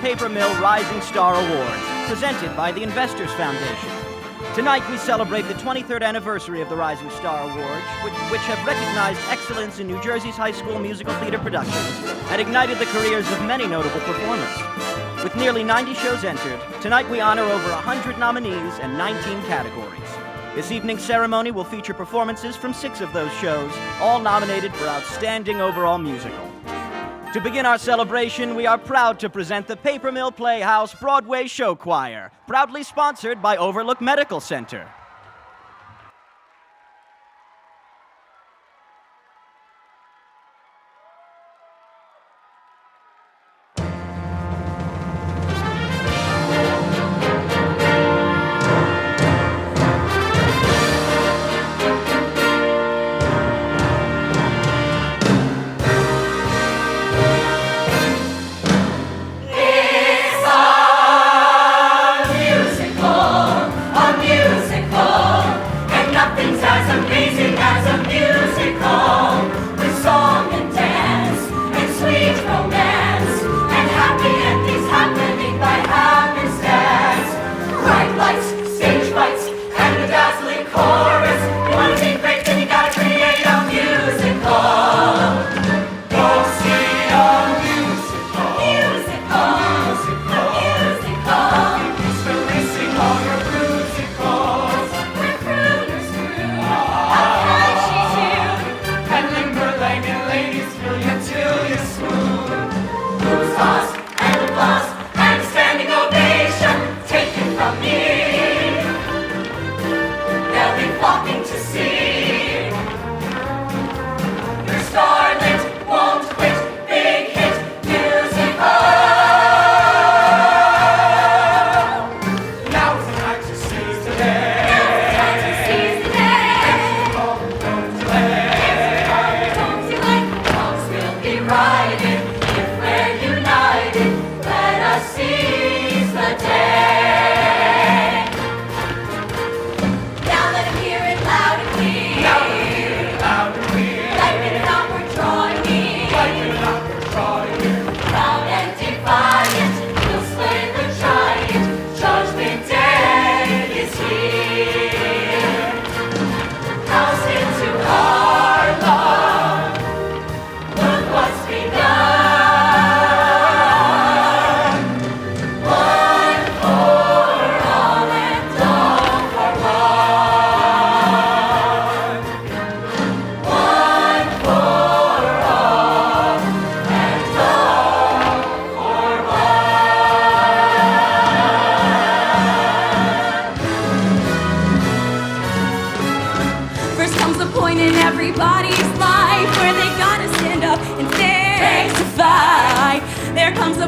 Paper Mill Rising Star Awards, presented by the Investors Foundation. Tonight we celebrate the 23rd anniversary of the Rising Star Awards, which have recognized excellence in New Jersey's high school musical theater productions and ignited the careers of many notable performers. With nearly 90 shows entered, tonight we honor over 100 nominees and 19 categories. This evening's ceremony will feature performances from 6 of those shows, all nominated for Outstanding Overall Musical. To begin our celebration, we are proud to present the Paper Mill Playhouse Broadway Show Choir, proudly sponsored by Overlook Medical Center.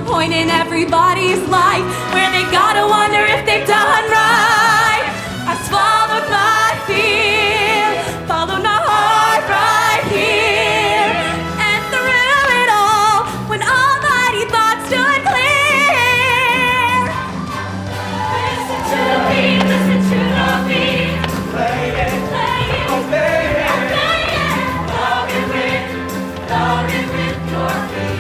Point in everybody's life where they gotta wonder if they've done right. I swallowed my fear, followed my heart right here, and through it all, when almighty thoughts stood clear. Listen to the beat, listen to the beat. Play it, obey it, obey it. Love it with your feet.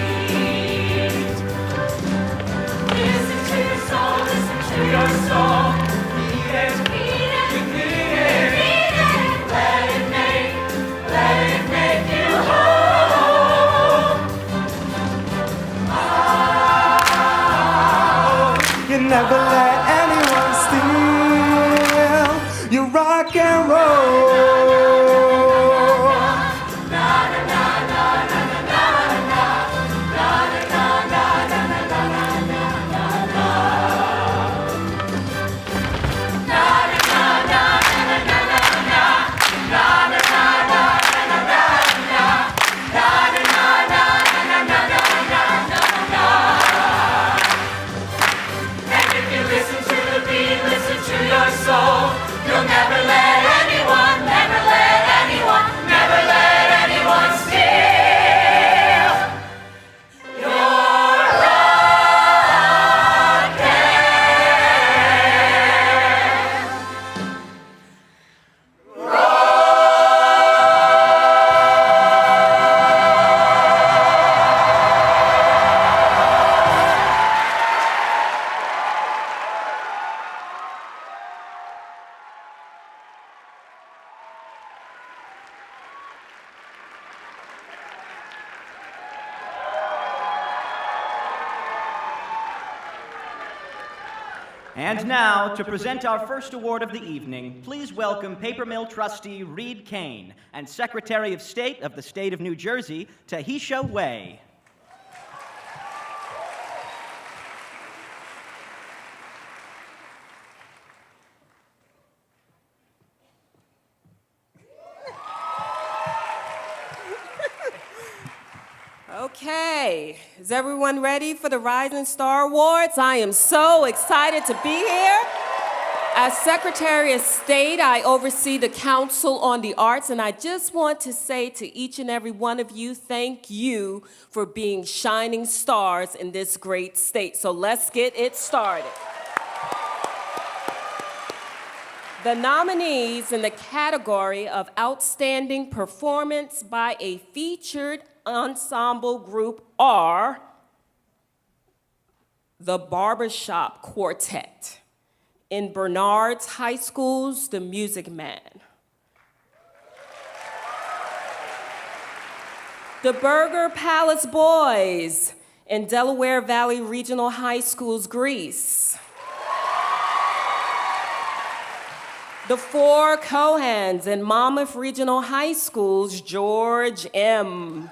Your soul, feed it, feed it, feed it, feed it. Let it make you whole. You never let anyone steal your rock and roll. And now, to present our first award of the evening, please welcome Paper Mill trustee Reed Kane and Secretary of State of the State of New Jersey, Tahisha Wei. Okay, is everyone ready for the Rising Star Awards? I am so excited to be here. As Secretary of State, I oversee the Council on the Arts, and I just want to say to each and every one of you, thank you for being shining stars in this great state. So let's get it started. The nominees in the category of Outstanding Performance by a Featured Ensemble Group are the Barbershop Quartet, in Bernard's High School's The Music Man, the Burger Palace Boys in Delaware Valley Regional High School's Grease, the Four Cohens in Monmouth Regional High School's George M.,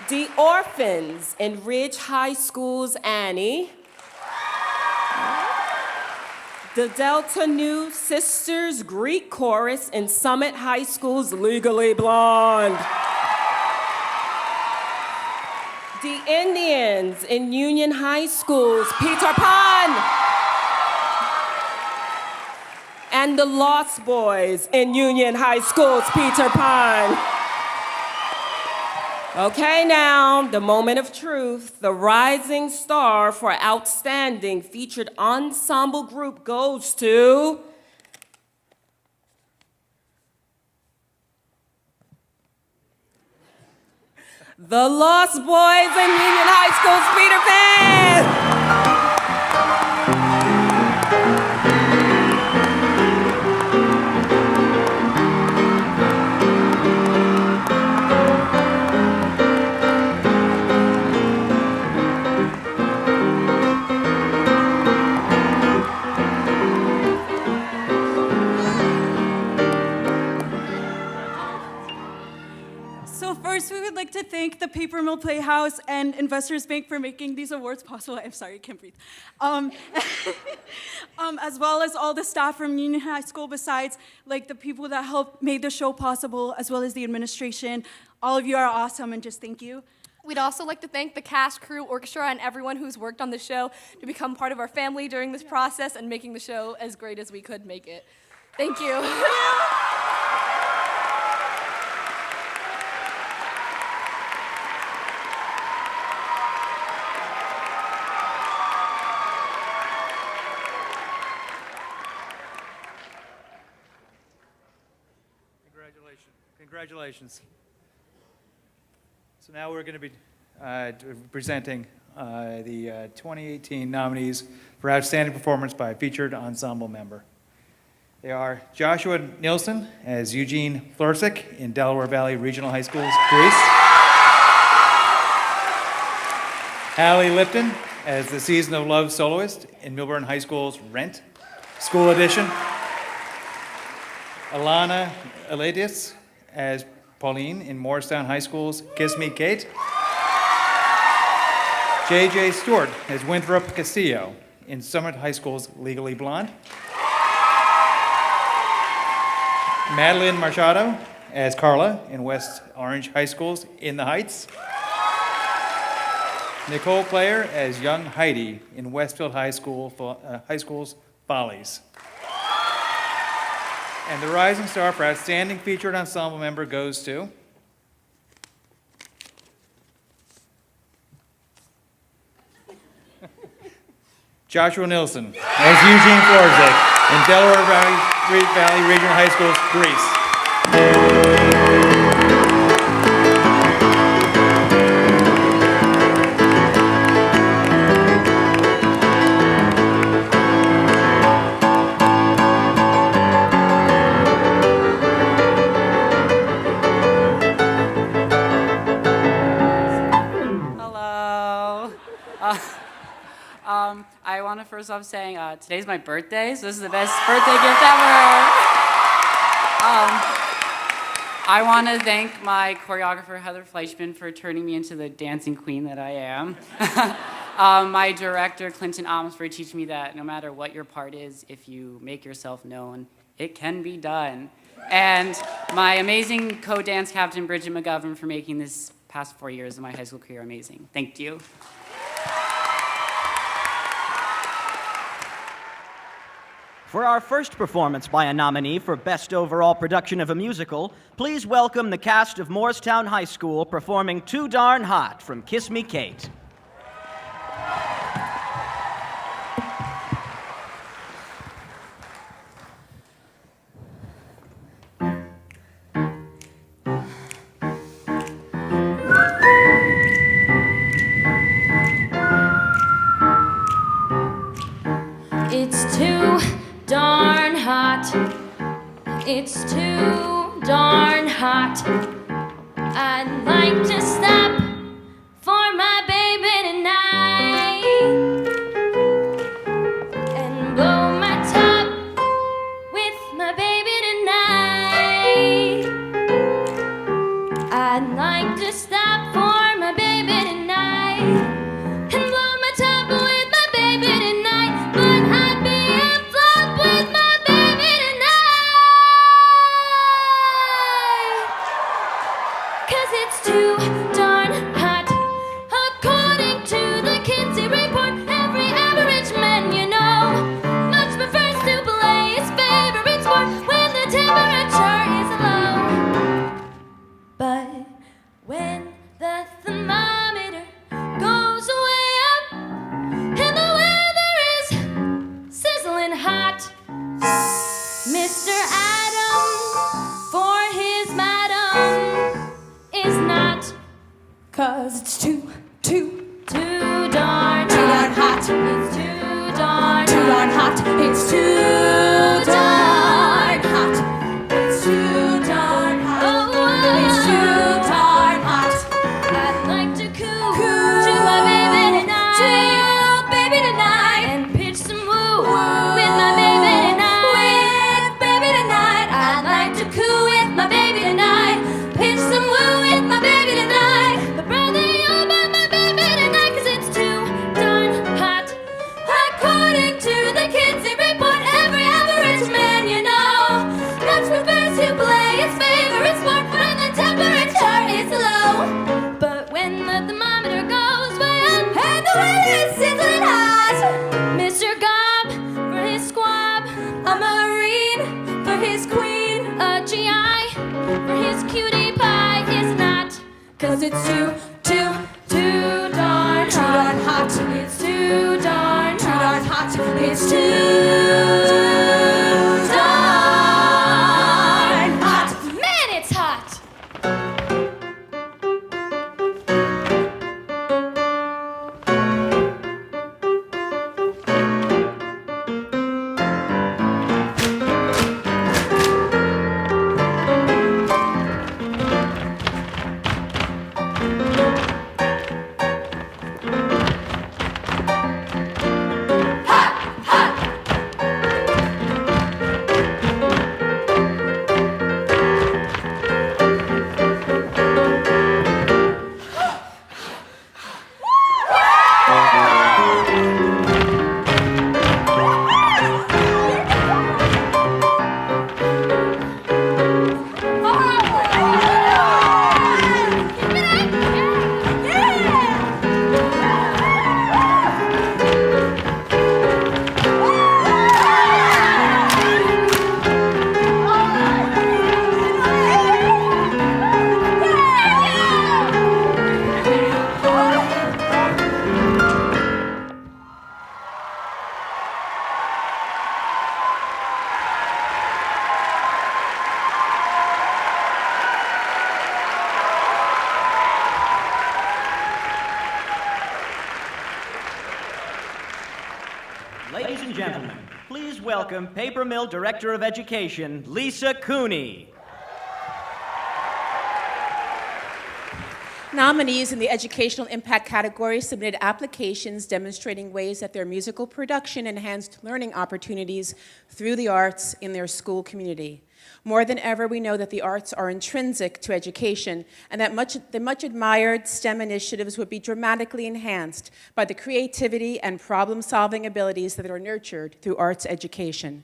the Orphans in Ridge High School's Annie, the Delta Nu Sisters Greek Chorus in Summit High School's Legally Blonde, the Indians in Union High School's Peter Pan, and the Lost Boys in Union High School's Peter Pan. Okay, now, the moment of truth. The Rising Star for Outstanding Featured Ensemble Group goes to the Lost Boys in Union High School's Peter Pan. First, we would like to thank the Paper Mill Playhouse and Investors Bank for making these awards possible. I'm sorry, I can't breathe. As well as all the staff from Union High School, besides like the people that helped made the show possible, as well as the administration. All of you are awesome, and just thank you. We'd also like to thank the cast, crew, orchestra, and everyone who's worked on the show to become part of our family during this process and making the show as great as we could make it. Thank you. Congratulations. So now we're going to be presenting the 2018 nominees for Outstanding Performance by a Featured Ensemble Member. They are Joshua Nilsson as Eugene Florsick in Delaware Valley Regional High School's Grease. Hallie Lipton as the Season of Love soloist in Milburn High School's Rent, School Edition. Alana Eladius as Pauline in Morristown High School's Kiss Me Kate. J.J. Stewart as Winthrop Castillo in Summit High School's Legally Blonde. Madeline Machado as Carla in West Orange High School's In the Heights. Nicole Player as young Heidi in Westfield High School's Follies. And the Rising Star for Outstanding Featured Ensemble Member goes to Joshua Nilsson as Eugene Florsick in Delaware Valley Regional High School's Grease. first off saying today's my birthday, so this is the best birthday gift ever. I want to thank my choreographer, Heather Fleischman, for turning me into the dancing queen that I am. My director, Clinton Amos, for teaching me that no matter what your part is, if you make yourself known, it can be done. And my amazing co-dance captain, Bridget McGovern, for making this past 4 years of my high school career amazing. Thank you. For our first performance by a nominee for Best Overall Production of a Musical, please welcome the cast of Morristown High School performing Too Darn Hot from Kiss Me Kate. It's too darn hot. It's too darn hot. I'd like to stop for my baby tonight and blow my top with my baby tonight. I'd like to stop for my baby tonight and blow my top with my baby tonight, but I'd be in flop with my baby tonight. 'Cause it's too darn hot. According to the Kinsey report, every average man you know much prefers to play his favorite sport when the temperature is low. But when the thermometer goes way up and the weather is sizzling hot, Mr. Adam for his madam is not. 'Cause it's too darn hot. It's too darn hot. It's too darn hot. It's too darn hot. Oh, it's too darn hot. I'd like to coo to my baby tonight, and pitch some woo with my baby tonight. I'd like to coo with my baby tonight, pitch some woo with my baby tonight. But brother, you're about my baby tonight, 'cause it's too darn hot. According to the Kinsey report, every average man you know much prefers to play his favorite sport when the temperature is low. But when the thermometer goes way up and the weather is sizzling hot, Mr. Gob for his squab, a Marine for his queen, a GI for his cutie pie is not. 'Cause it's too darn hot. It's too darn hot. It's too darn hot. Man, it's hot. Ladies and gentlemen, please welcome Paper Mill Director of Education, Lisa Cooney. Nominees in the Educational Impact category submitted applications demonstrating ways that their musical production enhanced learning opportunities through the arts in their school community. More than ever, we know that the arts are intrinsic to education and that the much admired STEM initiatives would be dramatically enhanced by the creativity and problem-solving abilities that are nurtured through arts education.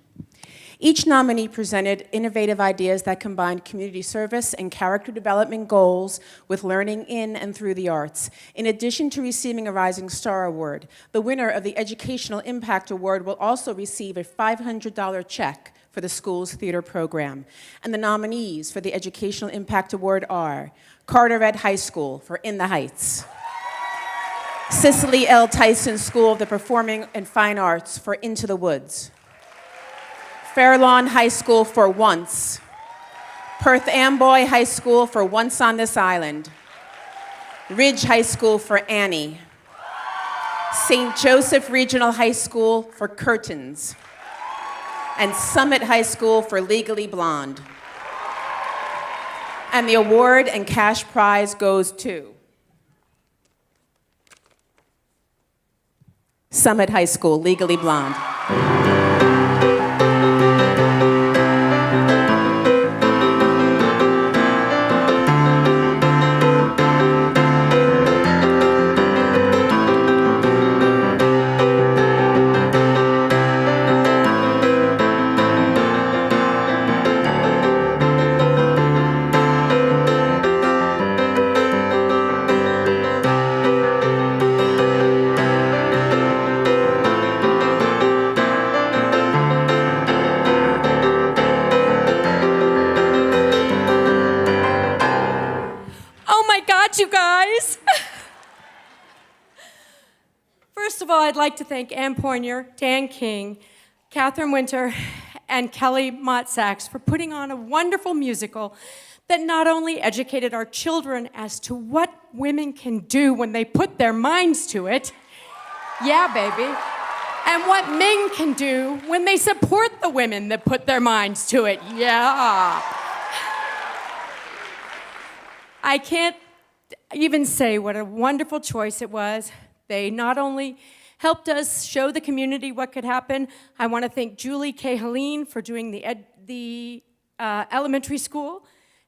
Each nominee presented innovative ideas that combined community service and character development goals with learning in and through the arts. In addition to receiving a Rising Star Award, the winner of the Educational Impact Award will also receive a $500 check for the school's theater program. And the nominees for the Educational Impact Award are Carteret High School for In the Heights, Cicely L. Tyson School of the Performing and Fine Arts for Into the Woods, Fairlawn High School for Once, Perth Amboy High School for Once on This Island, Ridge High School for Annie, St. Joseph Regional High School for Curtains, and Summit High School for Legally Blonde. And the award and cash prize goes to Summit High School, Legally Blonde. You guys. First of all, I'd like to thank Ann Poinier, Dan King, Catherine Winter, and Kelly Mott-Sachs for putting on a wonderful musical that not only educated our children as to what women can do when they put their minds to it, yeah, baby, and what men can do when they support the women that put their minds to it, yeah. I can't even say what a wonderful choice it was. They not only helped us show the community what could happen. I want to thank Julie K. Helene for doing the elementary school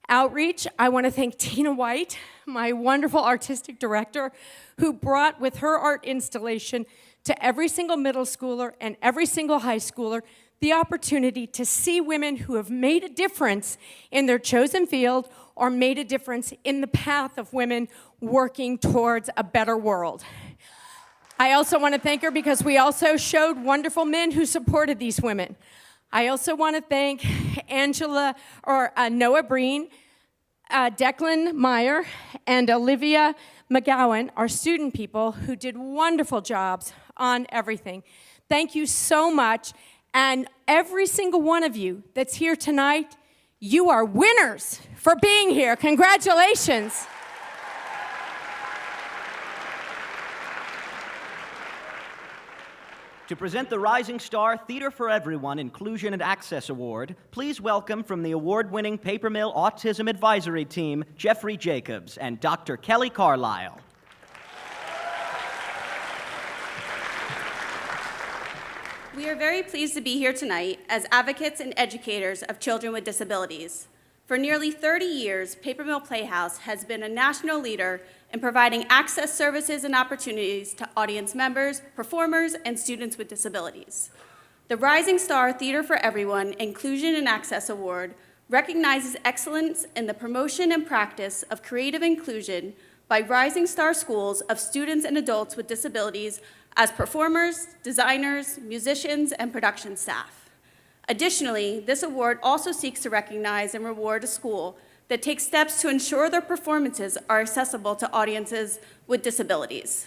outreach. I want to thank Tina White, my wonderful artistic director, who brought with her art installation to every single middle schooler and every single high schooler the opportunity to see women who have made a difference in their chosen field or made a difference in the path of women working towards a better world. I also want to thank her because we also showed wonderful men who supported these women. I also want to thank Noah Breen, Declan Meyer, and Olivia McGowan, our student people, who did wonderful jobs on everything. Thank you so much. And every single one of you that's here tonight, you are winners for being here. Congratulations. To present the Rising Star Theater for Everyone Inclusion and Access Award, please welcome from the award-winning Paper Mill Autism Advisory Team, Jeffrey Jacobs and Dr. Kelly Carlisle. We are very pleased to be here tonight as advocates and educators of children with disabilities. For nearly 30 years, Paper Mill Playhouse has been a national leader in providing access services and opportunities to audience members, performers, and students with disabilities. The Rising Star Theater for Everyone Inclusion and Access Award recognizes excellence in the promotion and practice of creative inclusion by Rising Star schools of students and adults with disabilities as performers, designers, musicians, and production staff. Additionally, this award also seeks to recognize and reward a school that takes steps to ensure their performances are accessible to audiences with disabilities.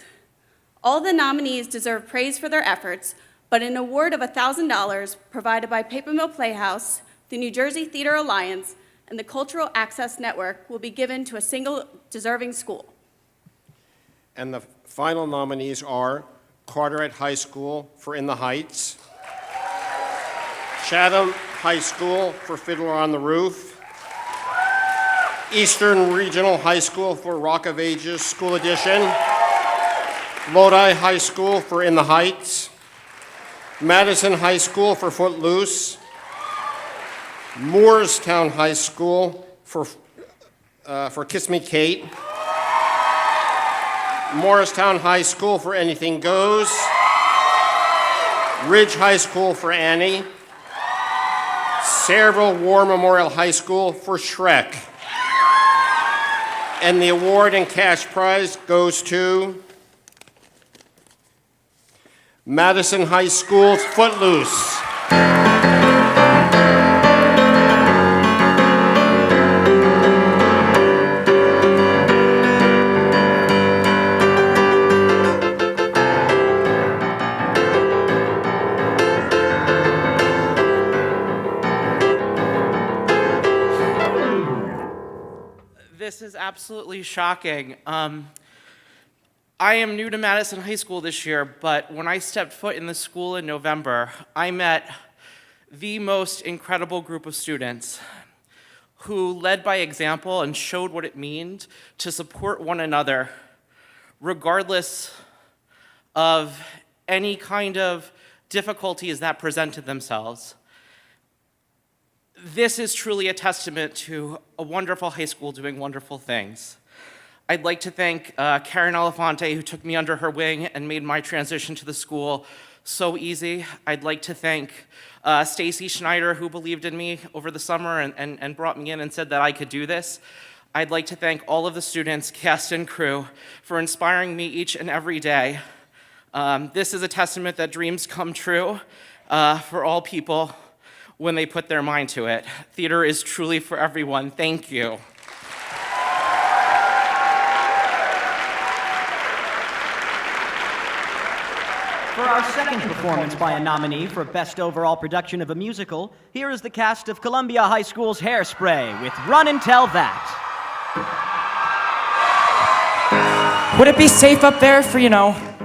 All the nominees deserve praise for their efforts, but an award of $1,000 provided by Paper Mill Playhouse, the New Jersey Theater Alliance, and the Cultural Access Network will be given to a single deserving school. And the final nominees are Carteret High School for In the Heights, Chatham High School for Fiddler on the Roof, Eastern Regional High School for Rock of Ages School Edition, Lodi High School for In the Heights, Madison High School for Footloose, Moorestown High School for Kiss Me Kate, Morristown High School for Anything Goes, Ridge High School for Annie, Sayreville War Memorial High School for Shrek. And the award and cash prize goes to Madison High School's Footloose. This is absolutely shocking. I am new to Madison High School this year, but when I stepped foot in the school in November, I met the most incredible group of students who led by example and showed what it means to support one another, regardless of any kind of difficulties that presented themselves. This is truly a testament to a wonderful high school doing wonderful things. I'd like to thank Karen Elefante, who took me under her wing and made my transition to the school so easy. I'd like to thank Stacy Schneider, who believed in me over the summer and brought me in and said that I could do this. I'd like to thank all of the students, cast and crew, for inspiring me each and every day. This is a testament that dreams come true for all people when they put their mind to it. Theater is truly for everyone. Thank you. For our second performance by a nominee for Best Overall Production of a Musical, here is the cast of Columbia High School's Hairspray with Run and Tell That. Would it be safe up there for,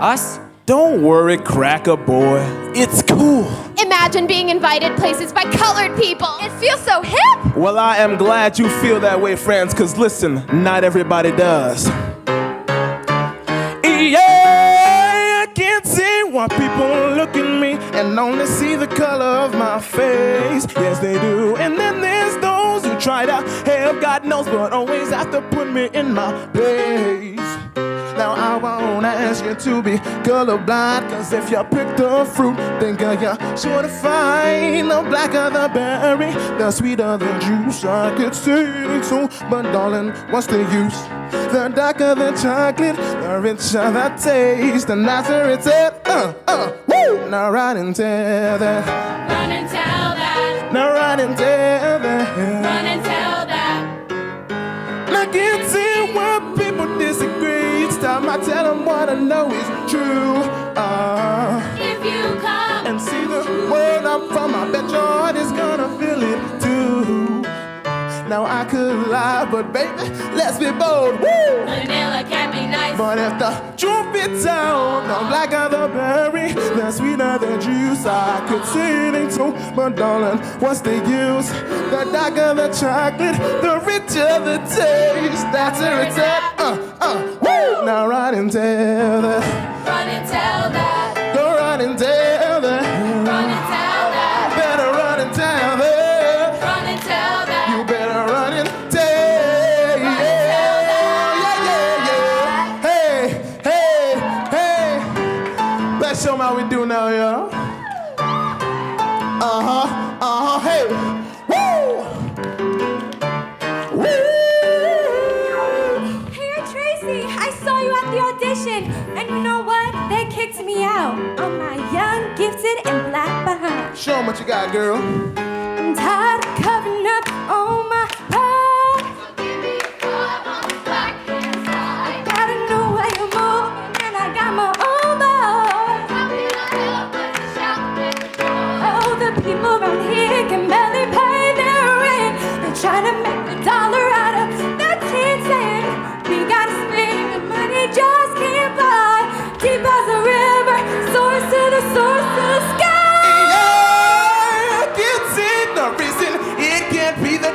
us? Don't worry, cracker boy. It's cool. Imagine being invited places by colored people. It feels so hip. Well, I am glad you feel that way, friends, because listen, not everybody does. Yeah, I can't see why people look at me and only see the color of my face. Yes, they do. And then there's those who try to help, God knows, but always have to put me in my place. Now I won't ask you to be colorblind, cause if you pick the fruit, then you're sure to find the blacker the berry, the sweeter the juice. I could say it too, but darling, what's the use? The darker the chocolate, the richer the taste, the nicer it's it. Woo! Now run and tell that. Run and tell that. Now run and tell that. Run and tell that. I can't see why people disagree. Each time I tell them what I know is true. If you come and see the world I'm from, I bet your heart is gonna feel it too. Now I could lie, but baby, let's be bold. Woo! Vanilla can be nice, but if the truth be told, the blacker the berry, the sweeter the juice. I could say it ain't so, but darling, what's the use? The darker the chocolate, the richer the taste. That's where it's at. Woo! Now run and tell that. run and tell that. Go run and tell that. Run and tell that. Better run and tell that. Run and tell that. You better run and tell. Run and tell that. Yeah. Hey. Let's show them how we do now, y'all. Hey. Woo. Woo. Hey, Tracy, I saw you at the audition, and you know what? They kicked me out on my young, gifted, and black behind. Show them what you got, girl. I'm tired of covering up on my pride. I gotta know where you're moving, and I got my own boy. Oh, the people around here can barely pay their rent. They're trying to make $1 out of 13 cents. We gotta spend the money, just can't buy. Deep as a river, source to the sky. Yeah, I can't see no reason it can't be the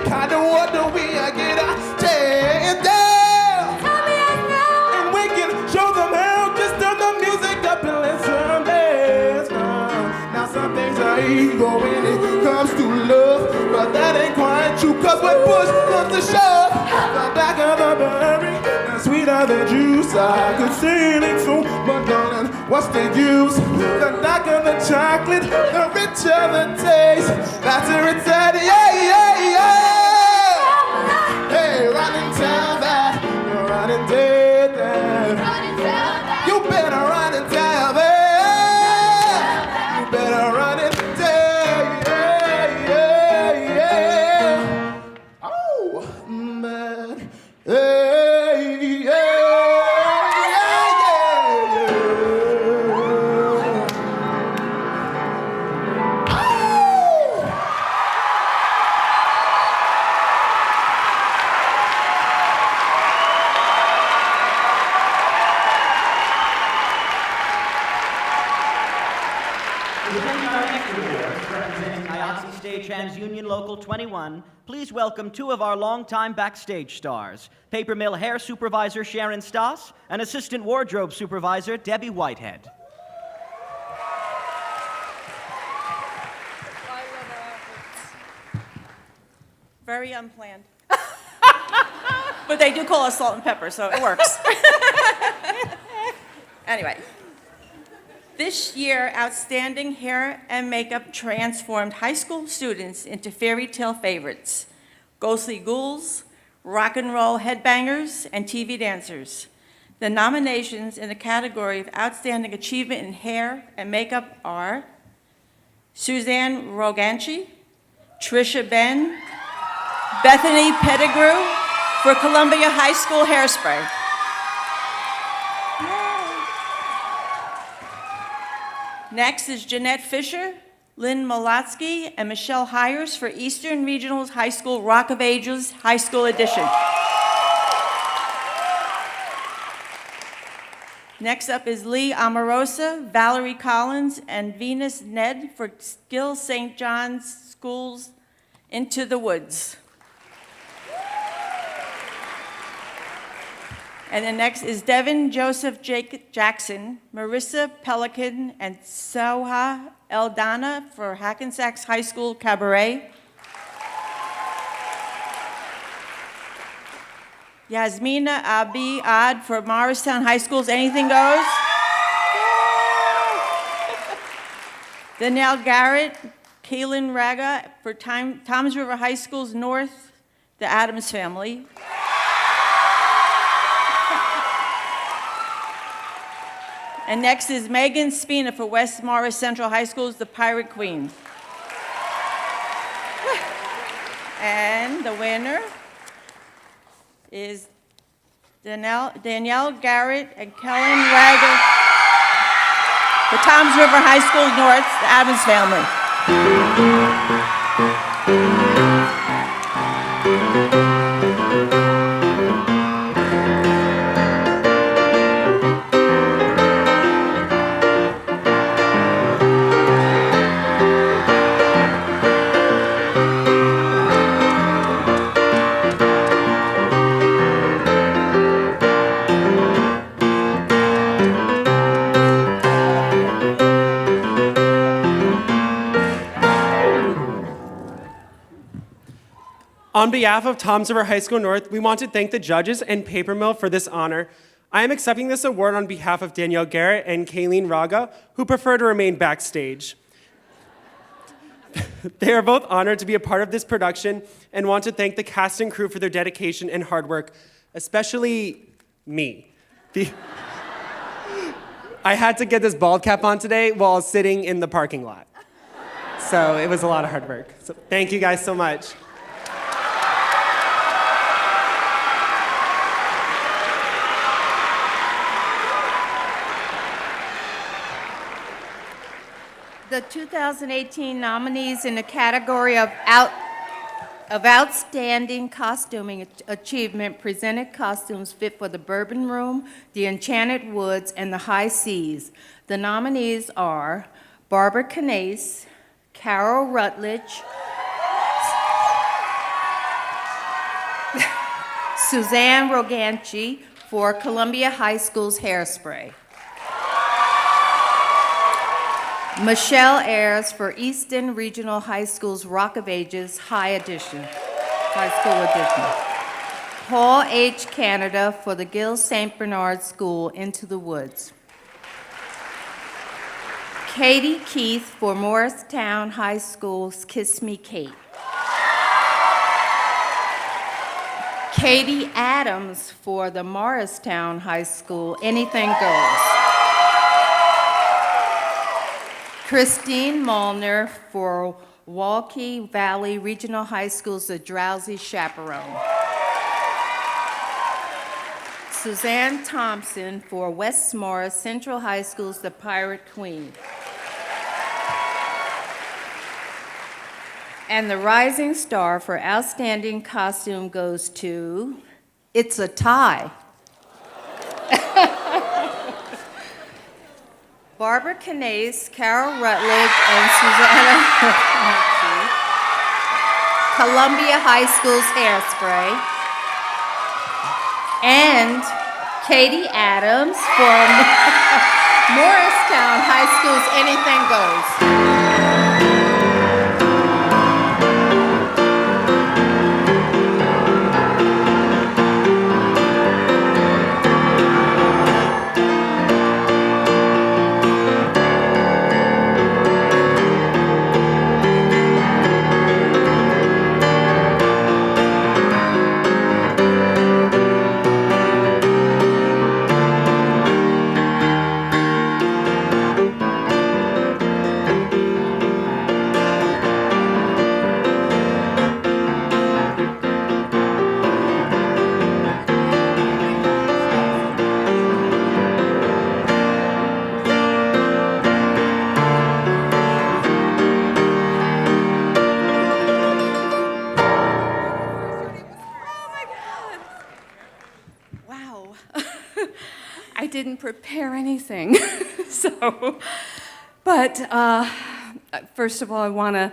naive when it comes to love, but that ain't quite true, cause when push comes to shove, the back of the berry is sweeter than juice. I could say it ain't so, but darling, what's the use? The darker the chocolate, the richer the taste. That's a return, yeah. Hey, run and tell that you're running dead. You better run and tell that. You better run and tell. Yeah. Oh, man. Hey, yeah. Stagehands Union Local 21, please welcome two of our longtime backstage stars, Paper Mill Hair Supervisor Sharon Stoss and Assistant Wardrobe Supervisor Debbie Whitehead. Very unplanned. But they do call us salt and pepper, so it works. Anyway. This year, outstanding hair and makeup transformed high school students into fairy tale favorites, ghostly ghouls, rock and roll headbangers, and TV dancers. The nominations in the category of Outstanding Achievement in Hair and Makeup are Suzanne Roganchi, Trisha Ben, Bethany Pettigrew for Columbia High School Hairspray. Next is Jeanette Fisher, Lynn Molotsky, and Michelle Hires for Eastern Regional High School Rock of Ages High School Edition. Next up is Lee Amorosa, Valerie Collins, and Venus Ned for Gill St. John's Schools Into the Woods. And then next is Devin Joseph Jackson, Marissa Pelican, and Soha Eldana for Hackensack High School Cabaret. Yasmina Abi Ad for Morristown High School's Anything Goes. Danielle Garrett, Kaylin Raga for Toms River High School's North, the Addams Family. And next is Megan Spina for West Morris Central High School's The Pirate Queen. And the winner is Danielle Garrett and Kellen Rager for Toms River High School North, the Adams Family. On behalf of Toms River High School North, we want to thank the judges and Paper Mill for this honor. I am accepting this award on behalf of Danielle Garrett and Kayleen Raga, who prefer to remain backstage. They are both honored to be a part of this production and want to thank the cast and crew for their dedication and hard work, especially me. I had to get this bald cap on today while sitting in the parking lot. So it was a lot of hard work. So thank you guys so much. The 2018 nominees in the category of Outstanding Costuming Achievement presented costumes fit for the Bourbon Room, the Enchanted Woods, and the High Seas. The nominees are Barbara Canase, Carol Rutledge, Suzanne Roganchi for Columbia High School's Hairspray. Michelle Ayers for Easton Regional High School's Rock of Ages High School Edition. Paul H. Canada for the Gill St. Bernard School Into the Woods. Katie Keith for Morristown High School's Kiss Me Kate. Katie Adams for the Morristown High School Anything Goes. Christine Molnar for Walkie Valley Regional High School's The Drowsy Chaperone. Suzanne Thompson for West Morris Central High School's The Pirate Queen. And the Rising Star for Outstanding Costume goes to, it's a tie. Barbara Canase, Carol Rutledge, and Susanna Columbia High School's Hairspray. And Katie Adams from Morristown High School's Anything Goes. I didn't prepare anything. But first of all, I want to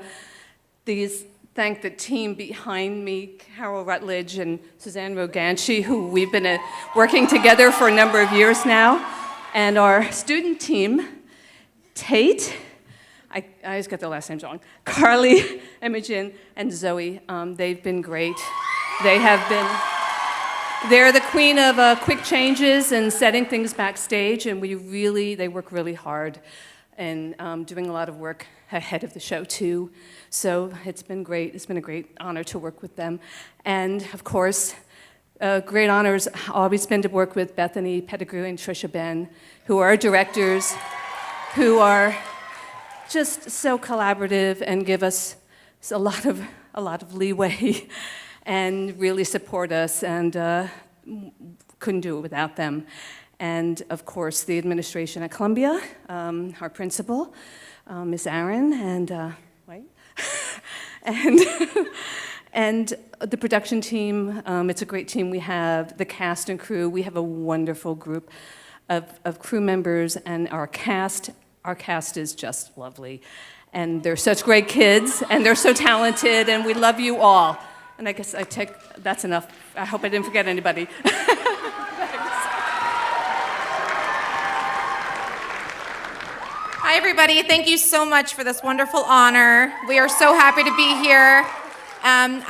thank the team behind me, Carol Rutledge and Suzanne Roganchi, who we've been working together for a number of years now, and our student team, Tate, I always get their last names wrong, Carly, Imogen, and Zoe. They've been great. They're the queen of quick changes and setting things backstage, and they work really hard and doing a lot of work ahead of the show too. So it's been great. It's been a great honor to work with them. And of course, great honors always been to work with Bethany Pettigrew and Trisha Ben, who are our directors, who are just so collaborative and give us a lot of leeway and really support us, and couldn't do it without them. And of course, the administration at Columbia, our principal, Miss Aaron, and and the production team. It's a great team. We have the cast and crew. We have a wonderful group of crew members, and our cast is just lovely. And they're such great kids, and they're so talented, and we love you all. And I guess that's enough. I hope I didn't forget anybody. Hi, everybody. Thank you so much for this wonderful honor. We are so happy to be here. I'm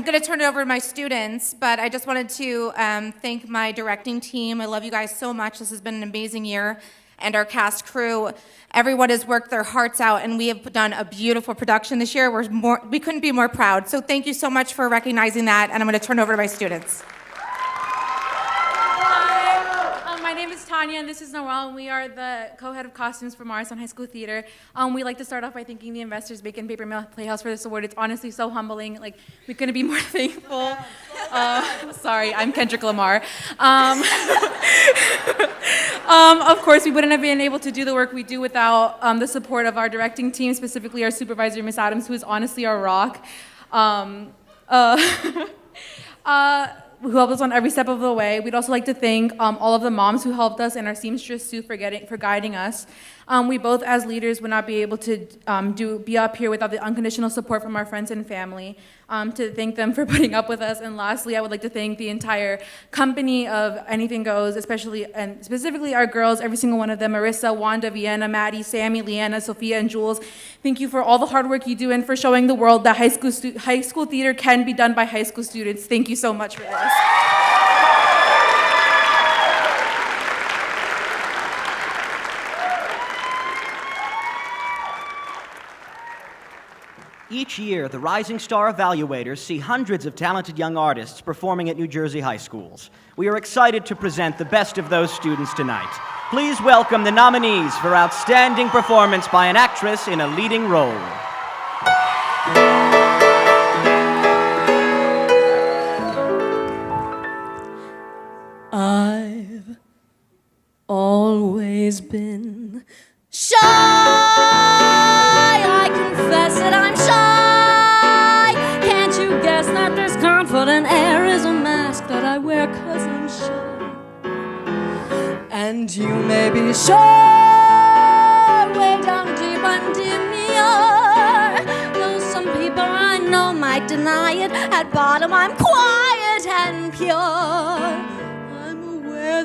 going to turn it over to my students, but I just wanted to thank my directing team. I love you guys so much. This has been an amazing year. And our cast crew. Everyone has worked their hearts out, and we have done a beautiful production this year. We couldn't be more proud. So thank you so much for recognizing that, and I'm going to turn it over to my students. Hi, my name is Tanya, and this is Noelle, and we are the co-head of costumes for Morristown High School Theater. We'd like to start off by thanking the investors, Bacon Paper Mill Playhouse, for this award. It's honestly so humbling. Like, we couldn't be more thankful. Sorry, I'm Kendrick Lamar. Of course, we wouldn't have been able to do the work we do without the support of our directing team, specifically our supervisor, Miss Adams, who is honestly our rock, who helped us on every step of the way. We'd also like to thank all of the moms who helped us, and our seamstress, Sue, for guiding us. We both, as leaders, would not be able to be up here without the unconditional support from our friends and family. To thank them for putting up with us. And lastly, I would like to thank the entire company of Anything Goes, especially and specifically our girls, every single one of them, Marissa, Wanda, Vienna, Maddie, Sammy, Leanna, Sophia, and Jules. Thank you for all the hard work you do and for showing the world that high school theater can be done by high school students. Thank you so much for this. Each year, the Rising Star Evaluators see hundreds of talented young artists performing at New Jersey high schools. We are excited to present the best of those students tonight. Please welcome the nominees for Outstanding Performance by an Actress in a Leading Role. I've always been shy. I confess that I'm shy. Can't you guess that this confident air is a mask that I wear 'cause I'm shy? And you may be sure way down deep under though some people I know might deny it. At bottom I'm quiet and pure.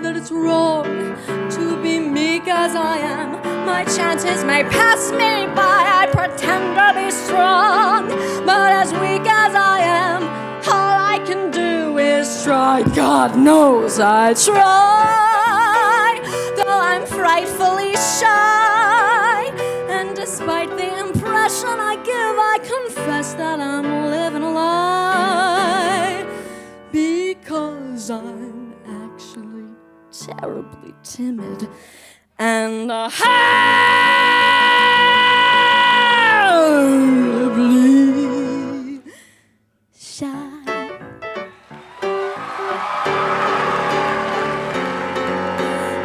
That it's wrong to be meek as I am. My chances may pass me by. I pretend to be strong, but as weak as I am, all I can do is try. God knows I try, though I'm frightfully shy. And despite the impression I give, I confess that I'm living a lie, because I'm terribly timid and horribly shy.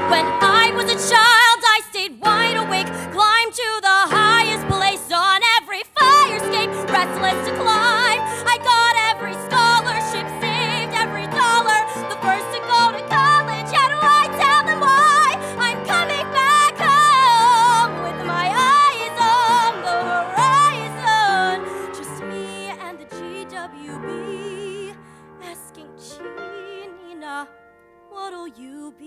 When I was a child, I stayed wide awake, climbed to the highest place on every fire escape, restless to climb. I got every scholarship, saved every dollar, the first to go to college. What'll you be?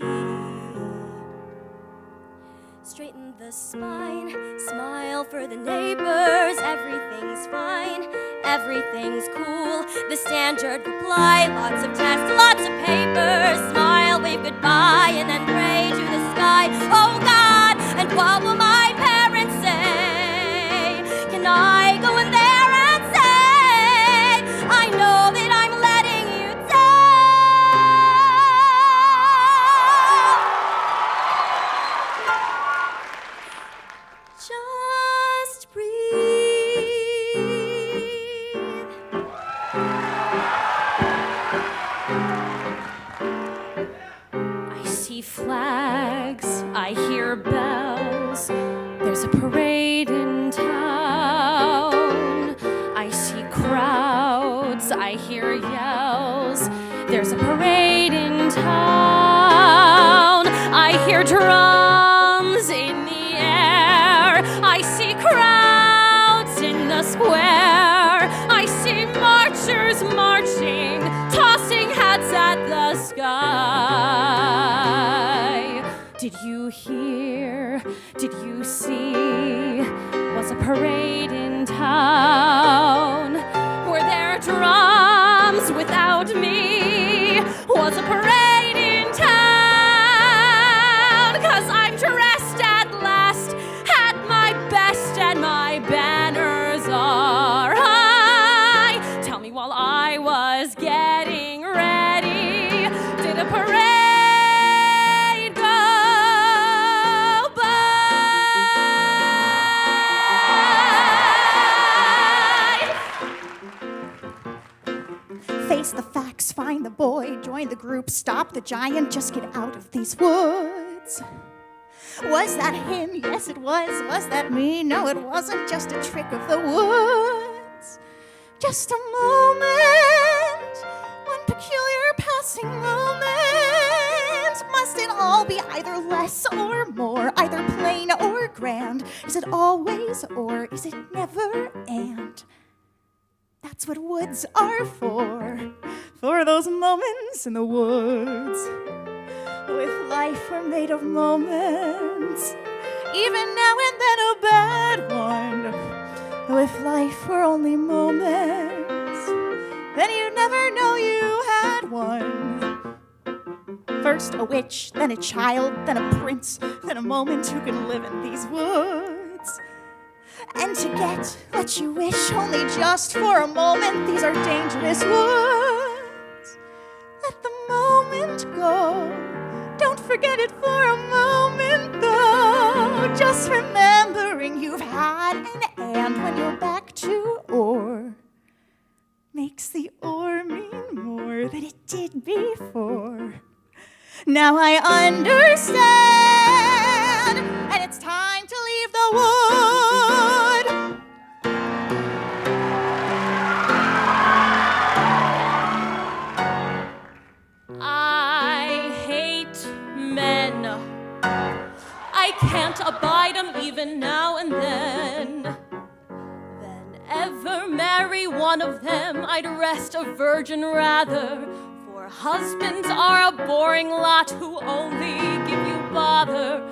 Straighten the spine, smile for the neighbors. Everything's fine, everything's cool. The standard reply, lots of tests, lots of papers. Smile, wave goodbye, and then pray to the sky. Oh God, and what will my parents say? Can I go in there and say, I know that I'm letting you down? Just breathe. I see flags, I hear bells. There's a parade in town. I see crowds, I hear yells. There's a parade in town. I hear drums in the air. I see crowds in the square. I see marchers marching, tossing hats at the sky. Did you hear? Did you see? Was a parade in town? Were there drums without me? Was a parade in town? 'Cause I'm dressed at last, at my best, and my banners are high. Tell me, while I was getting ready, did a parade go by? Face the facts, find the boy, join the group, stop the giant, just get out of these woods. Was that him? Yes, it was. Was that me? No, it wasn't. Just a trick of the woods. Just a moment, one peculiar passing moment. Must it all be either less or more, either plain or grand? Is it always or is it never and? That's what woods are for those moments in the woods. If life were made of moments, even now and then a bad one. If life were only moments, then you'd never know you had one. First a witch, then a child, then a prince, then a moment who can live in these woods. And to get what you wish only just for a moment, these are dangerous woods. Let the moment go. Don't forget it for a moment, though. Just remembering you've had an and when you're back to or makes the or mean more than it did before. Now I understand, and it's time to leave the wood. I hate men. I can't abide them even now and then. Than ever marry one of them, I'd rest a virgin rather. For husbands are a boring lot who only give you bother.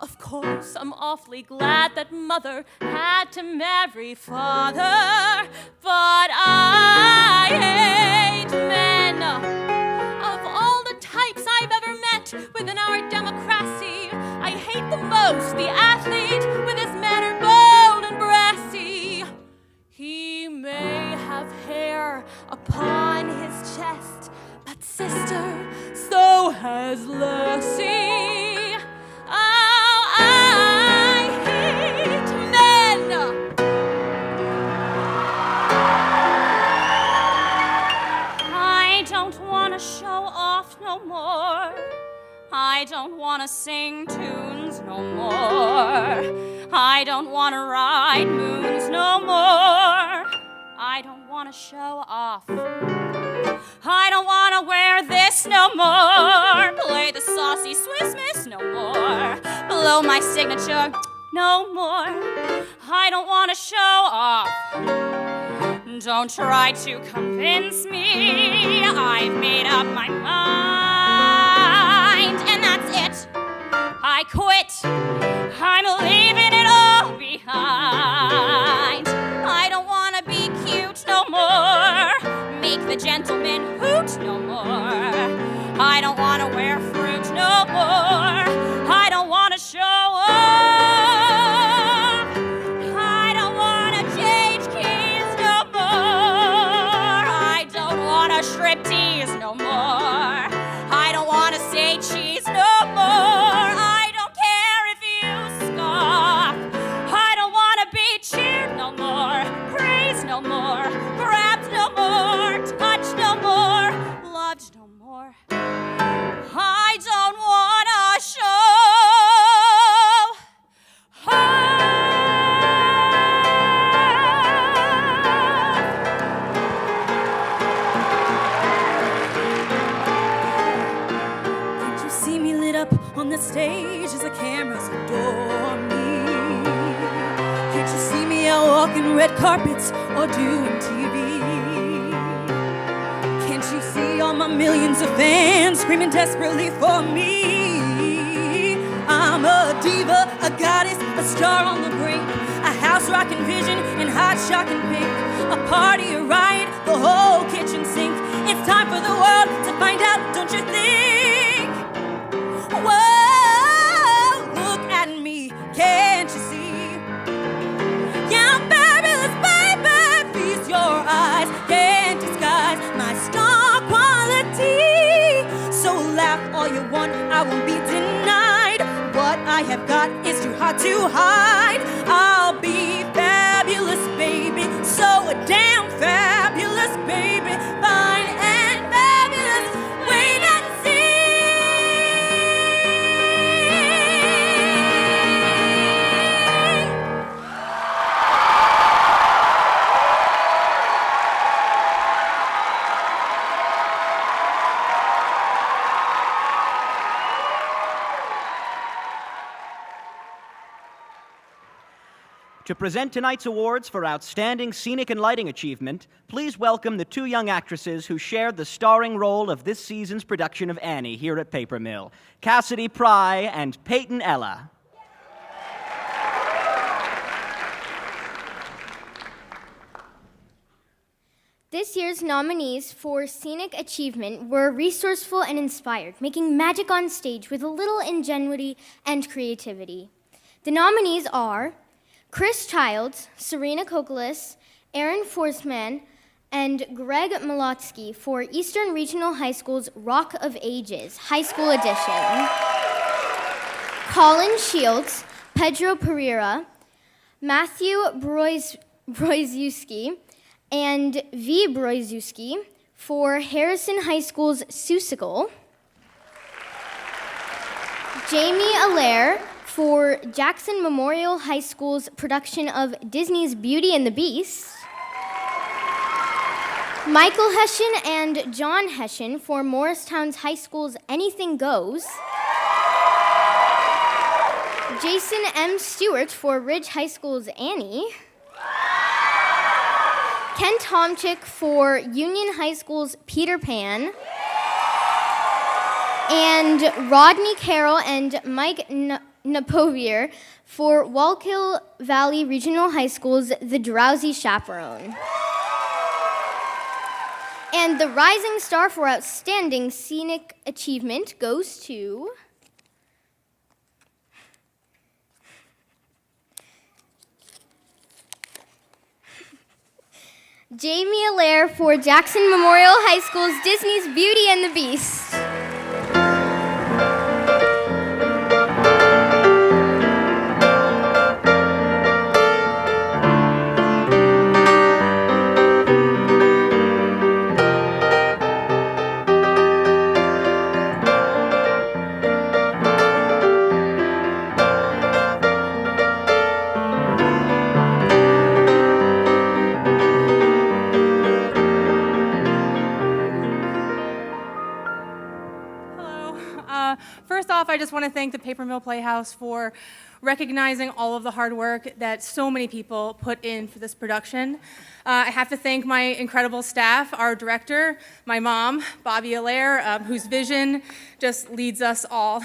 Of course, I'm awfully glad that mother had to marry father, but I hate men. Of all the types I've ever met within our democracy, I hate the most the athlete with his manner bold and brassy. He may have hair upon his chest, but sister, so has Lassie. Oh, I hate men. I don't want to show off no more. I don't want to sing tunes no more. I don't want to ride moons no more. I don't want to show off. I don't want to wear this no more. Play the saucy Swiss Miss no more. Blow my signature no more. I don't want to show off. Don't try to convince me. I've made up my mind, and that's it. I quit. I'm leaving it all behind. I don't want to be cute no more. Make the gentleman hoot no more. I don't want to wear fruit no more. I don't want to show off. I don't want to change keys no more. I don't want to striptease no more. I don't want to say cheese no more. I don't care if you scoff. I don't want to be cheered no more. Praised no more. Grabbed no more. Touched no more. Loved no more. I don't want to show. Can't you see me lit up on the stage as the cameras adore me? Can't you see me out walking red carpets or doing TV? Can't you see all my millions of fans screaming desperately for me? I'm a diva, a goddess, a star on the brink, a house rockin' vision in hot shocking pink, a party, a riot, the whole kitchen sink. It's time for the world to find out, don't you think? Whoa, look at me, can't you see? Yeah, I'm fabulous, baby, feast your eyes, can't disguise my star quality. So laugh all you want, I won't be denied. What I have got is too hard to hide. I'll be fabulous, baby, so damn fabulous, baby, fine and fabulous. Wait and To present tonight's awards for outstanding scenic and lighting achievement, please welcome the two young actresses who shared the starring role of this season's production of Annie here at Paper Mill, Cassidy Pry and Peyton Ella. This year's nominees for Scenic Achievement were resourceful and inspired, making magic on stage with a little ingenuity and creativity. The nominees are Chris Childs, Serena Kokolis, Aaron Forsman, and Greg Malotsky for Eastern Regional High School's Rock of Ages High School Edition. Colin Shields, Pedro Pereira, Matthew Broiziewski, and V. Broiziewski for Harrison High School's Seussical. Jamie Allaire for Jackson Memorial High School's production of Disney's Beauty and the Beast. Michael Hession and John Hession for Morristown High School's Anything Goes. Jason M. Stewart for Ridge High School's Annie. Ken Tomczyk for Union High School's Peter Pan. And Rodney Carroll and Mike Napovier for Wallkill Valley Regional High School's The Drowsy Chaperone. And the Rising Star for Outstanding Scenic Achievement goes to Jamie Allaire for Jackson Memorial High School's Disney's Beauty and the Beast. First off, I just want to thank the Paper Mill Playhouse for recognizing all of the hard work that so many people put in for this production. I have to thank my incredible staff, our director, my mom, Bobby Allaire, whose vision just leads us all.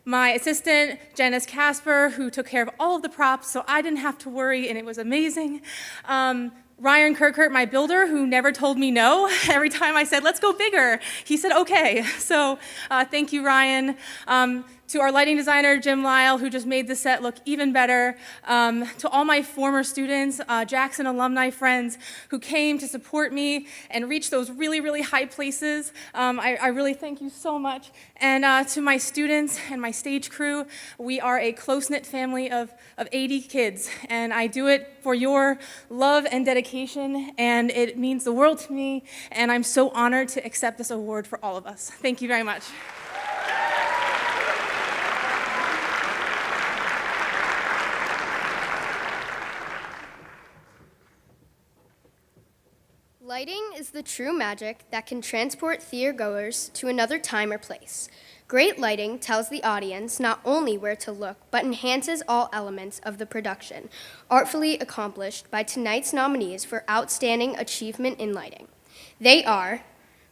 My assistant, Janice Casper, who took care of all of the props, so I didn't have to worry, and it was amazing. Ryan Kirkert, my builder, who never told me no. Every time I said, let's go bigger, he said, okay. So thank you, Ryan. To our lighting designer, Jim Lyle, who just made the set look even better. To all my former students, Jackson alumni friends who came to support me and reach those really, really high places. I really thank you so much. And to my students and my stage crew, we are a close-knit family of 80 kids. And I do it for your love and dedication, and it means the world to me. And I'm so honored to accept this award for all of us. Thank you very much. Lighting is the true magic that can transport theatergoers to another time or place. Great lighting tells the audience not only where to look, but enhances all elements of the production, artfully accomplished by tonight's nominees for Outstanding Achievement in Lighting. They are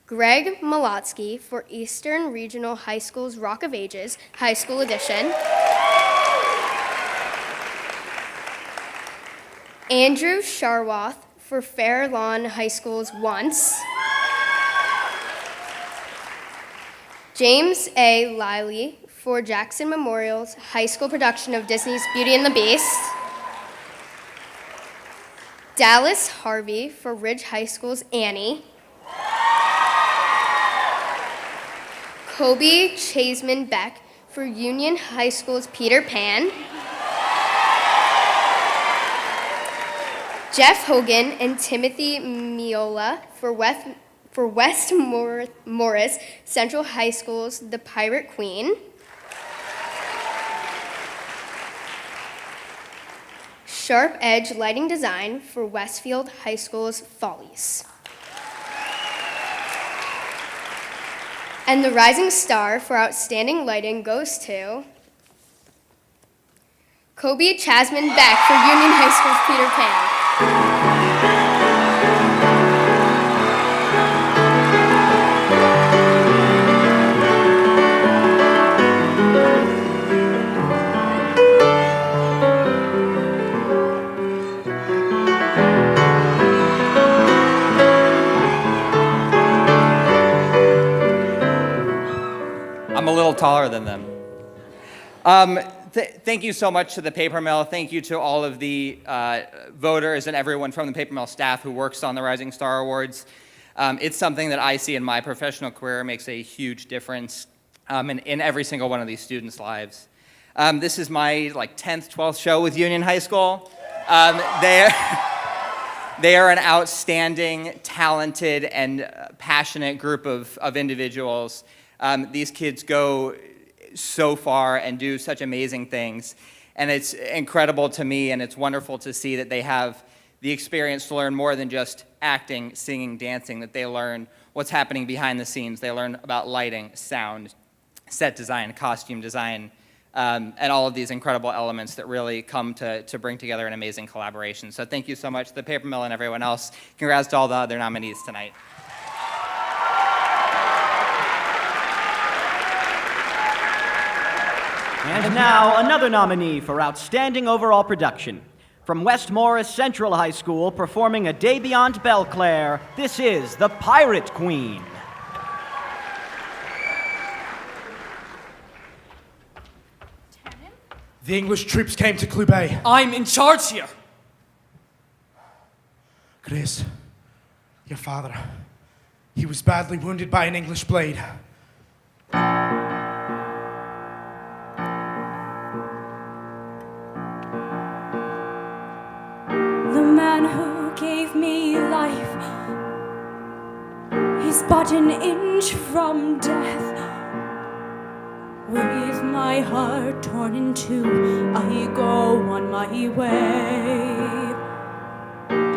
Greg Malotsky for Eastern Regional High School's Rock of Ages High School Edition, Andrew Sharwath for Fair Lawn High School's Once, James A. Liley for Jackson Memorial's high school production of Disney's Beauty and the Beast, Dallas Harvey for Ridge High School's Annie, Kobe Chaseman Beck for Union High School's Peter Pan, Jeff Hogan and Timothy Miola for West Morris Central High School's The Pirate Queen, Sharp Edge Lighting Design for Westfield High School's Follies. And the Rising Star for Outstanding Lighting goes to Kobe Chasman Beck for Union High School's Peter Pan. I'm a little taller than them. Thank you so much to the Paper Mill. Thank you to all of the voters and everyone from the Paper Mill staff who works on the Rising Star Awards. It's something that I see in my professional career makes a huge difference in every single one of these students' lives. This is my 10th, 12th show with Union High School. They are an outstanding, talented, and passionate group of individuals. These kids go so far and do such amazing things. And it's incredible to me, and it's wonderful to see that they have the experience to learn more than just acting, singing, dancing, that they learn what's happening behind the scenes. They learn about lighting, sound, set design, costume design, and all of these incredible elements that really come to bring together an amazing collaboration. So thank you so much to the Paper Mill and everyone else. Congrats to all the other nominees tonight. And now, another nominee for Outstanding Overall Production. From West Morris Central High School, performing A Day Beyond Belclare, this is the Pirate Queen. The English troops came to Clube. I'm in charge here. Chris, your father, he was badly wounded by an English blade. The man who gave me life is but an inch from death. With my heart torn in two, I go on my way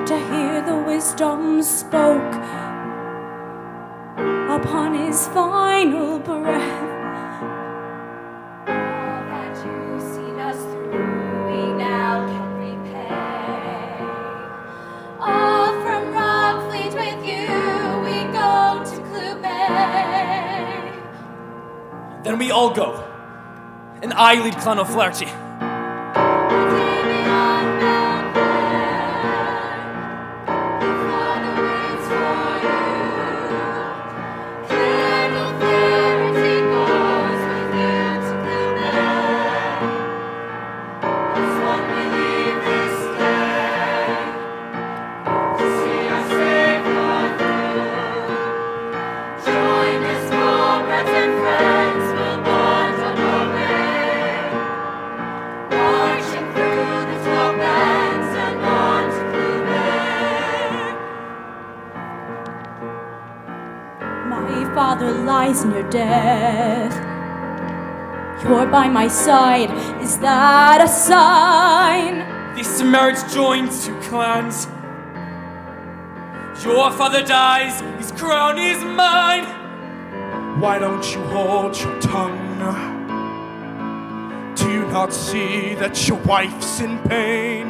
to hear the wisdom spoke upon his final breath. All that you've seen us through, we now can repay. All from Rockfleet with you, we go to Clube. Then we all go. And I lead Clan O'Flaherty. Father lies near death. You're by my side. Is that a sign? This marriage joins two clans. Your father dies, his crown is mine. Why don't you hold your tongue? Do you not see that your wife's in pain?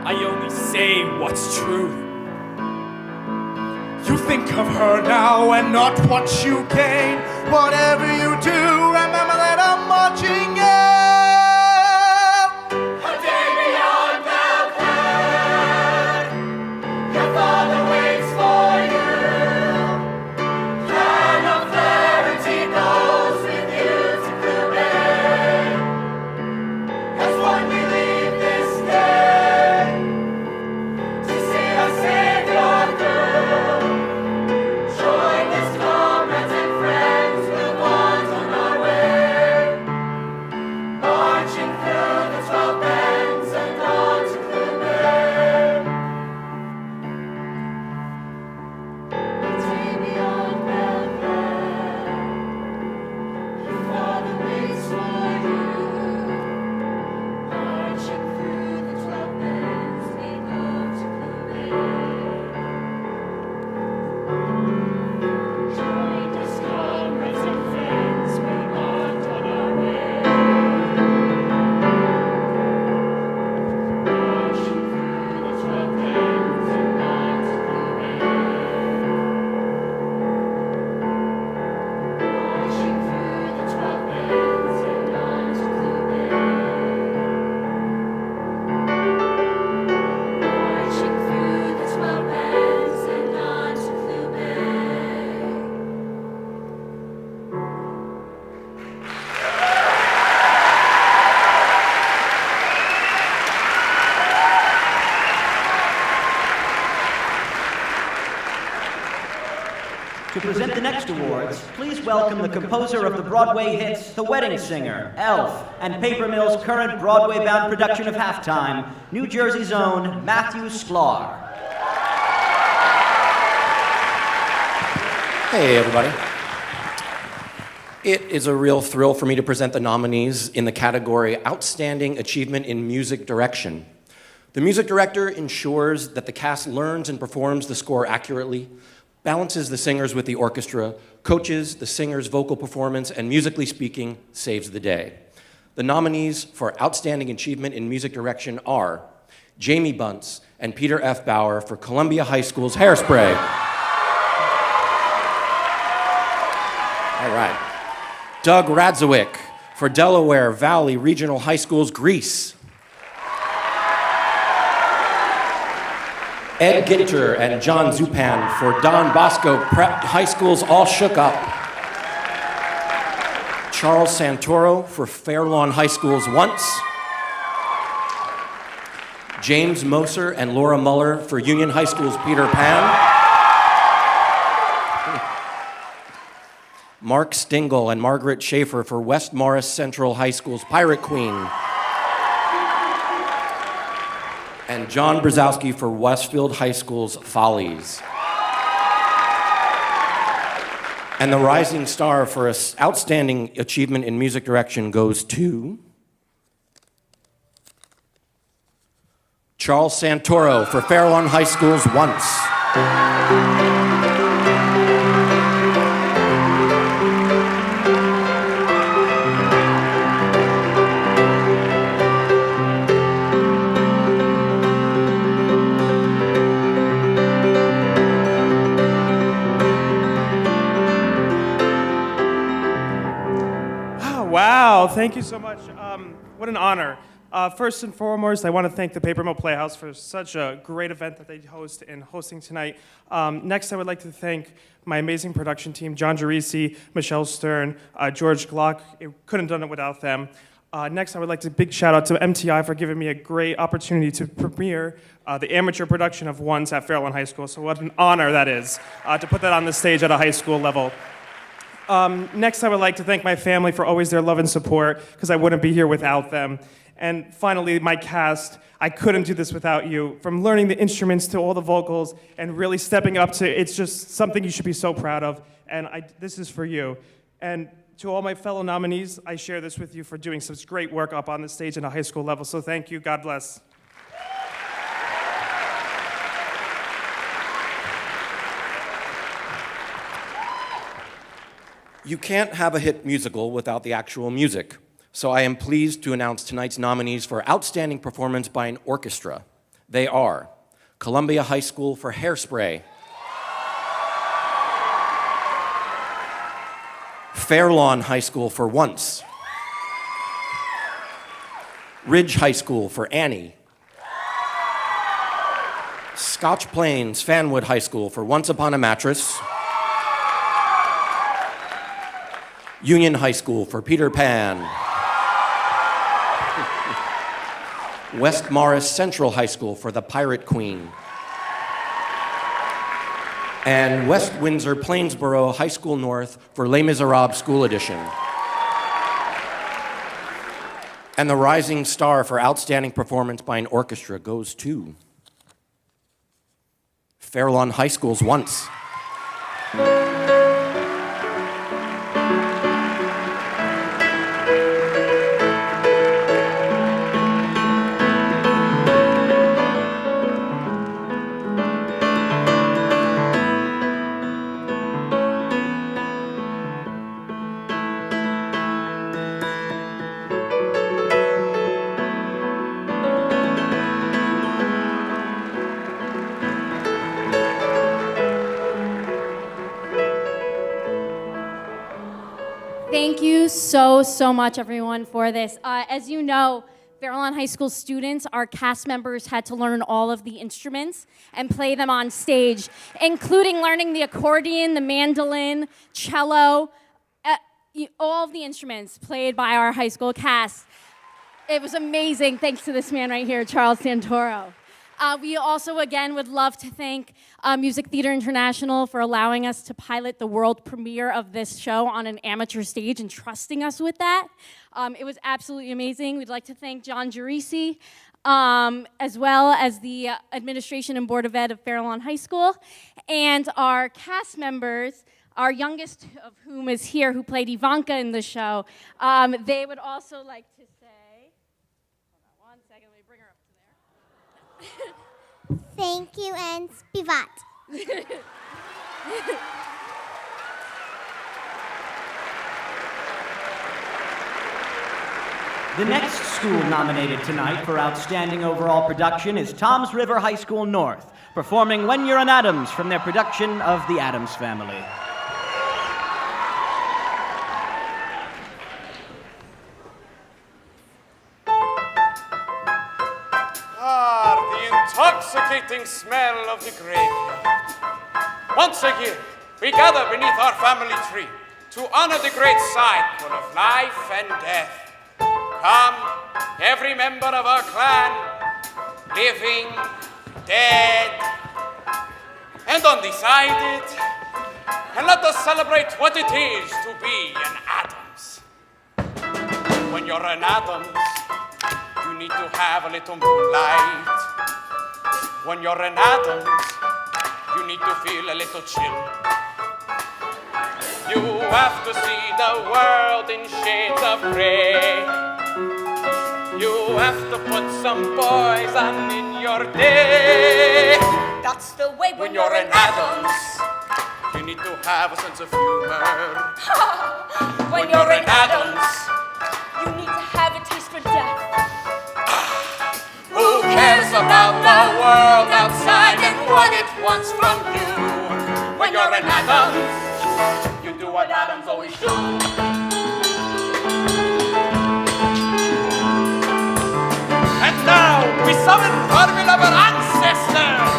I only say what's true. You think of her now and not what you gain. Whatever you do, remember that I'm watching you. A day beyond Belclare, your father waits for you. Clan O'Flaherty goes with you to Clube. As one we leave this day to see our Savior through. Join us, comrades and friends, we'll bond on our way. To present the next awards, please welcome the composer of the Broadway hits The Wedding Singer, Elf, and Paper Mill's current Broadway-bound production of Halftime, New Jersey's own Matthew Sklar. Hey, everybody. It is a real thrill for me to present the nominees in the category Outstanding Achievement in Music Direction. The music director ensures that the cast learns and performs the score accurately, balances the singers with the orchestra, coaches the singer's vocal performance, and musically speaking, saves the day. The nominees for Outstanding Achievement in Music Direction are Jamie Bunce and Peter F. Bauer for Columbia High School's Hairspray. All right. Doug Radzowick for Delaware Valley Regional High School's Grease. Ed Ginter and John Zupan for Don Bosco Prep High School's All Shook Up. Charles Santoro for Fairlawn High School's Once. James Moser and Laura Muller for Union High School's Peter Pan. Mark Stingle and Margaret Schaefer for West Morris Central High School's Pirate Queen. And John Brzezowski for Westfield High School's Follies. And the rising star for outstanding achievement in music direction goes to Charles Santoro for Fairlawn High School's Once. Wow, thank you so much. What an honor. First and foremost, I want to thank the Paper Mill Playhouse for such a great event that they host and hosting tonight. Next, I would like to thank my amazing production team, John Gerisi, Michelle Stern, George Glock. It couldn't have done it without them. Next, I would like to big shout out to MTI for giving me a great opportunity to premiere the amateur production of Once at Fairlawn High School. So what an honor that is to put that on the stage at a high school level. Next, I would like to thank my family for always their love and support, because I wouldn't be here without them. And finally, my cast, I couldn't do this without you. From learning the instruments to all the vocals and really stepping up to, it's just something you should be so proud of. And this is for you. And to all my fellow nominees, I share this with you for doing such great work up on the stage at a high school level. So thank you, God bless. You can't have a hit musical without the actual music, so I am pleased to announce tonight's nominees for Outstanding Performance by an Orchestra. They are Columbia High School for Hairspray, Fairlawn High School for Once, Ridge High School for Annie, Scotch Plains Fanwood High School for Once Upon a Mattress, Union High School for Peter Pan, West Morris Central High School for The Pirate Queen, and West Windsor Plainsboro High School North for Les Miserables School Edition. And the rising star for outstanding performance by an orchestra goes to Fairlawn High School's Once. Thank you so much, everyone, for this. As you know, Fairlawn High School students, our cast members had to learn all of the instruments and play them on stage, including learning the accordion, the mandolin, cello, all of the instruments played by our high school cast. It was amazing, thanks to this man right here, Charles Santoro. We also, again, would love to thank Music Theater International for allowing us to pilot the world premiere of this show on an amateur stage and trusting us with that. It was absolutely amazing. We'd like to thank John Gerisi, as well as the administration and board of ed of Fairlawn High School, and our cast members, our youngest of whom is here, who played Ivanka in the show. They would also like to say, hold on one second, let me bring her up to there. Thank you and spivat. The next school nominated tonight for Outstanding Overall Production is Toms River High School North, performing When You're an Addams from their production of The Addams Family. The intoxicating smell of the graveyard. Once again, we gather beneath our family tree to honor the great cycle of life and death. Come, every member of our clan, living, dead, and undecided, and let us celebrate what it is to be an Addams. When you're an Addams, you need to have a little moonlight. When you're an Addams, you need to feel a little chill. You have to see the world in shades of gray. You have to put some poison in your day. That's the way when you're an Addams. You need to have a sense of humor. When you're an Addams, you need to have a taste for death. Who cares about the world outside and what it wants from you? When you're an Addams, you do what Addams always do. And now we summon our beloved ancestors.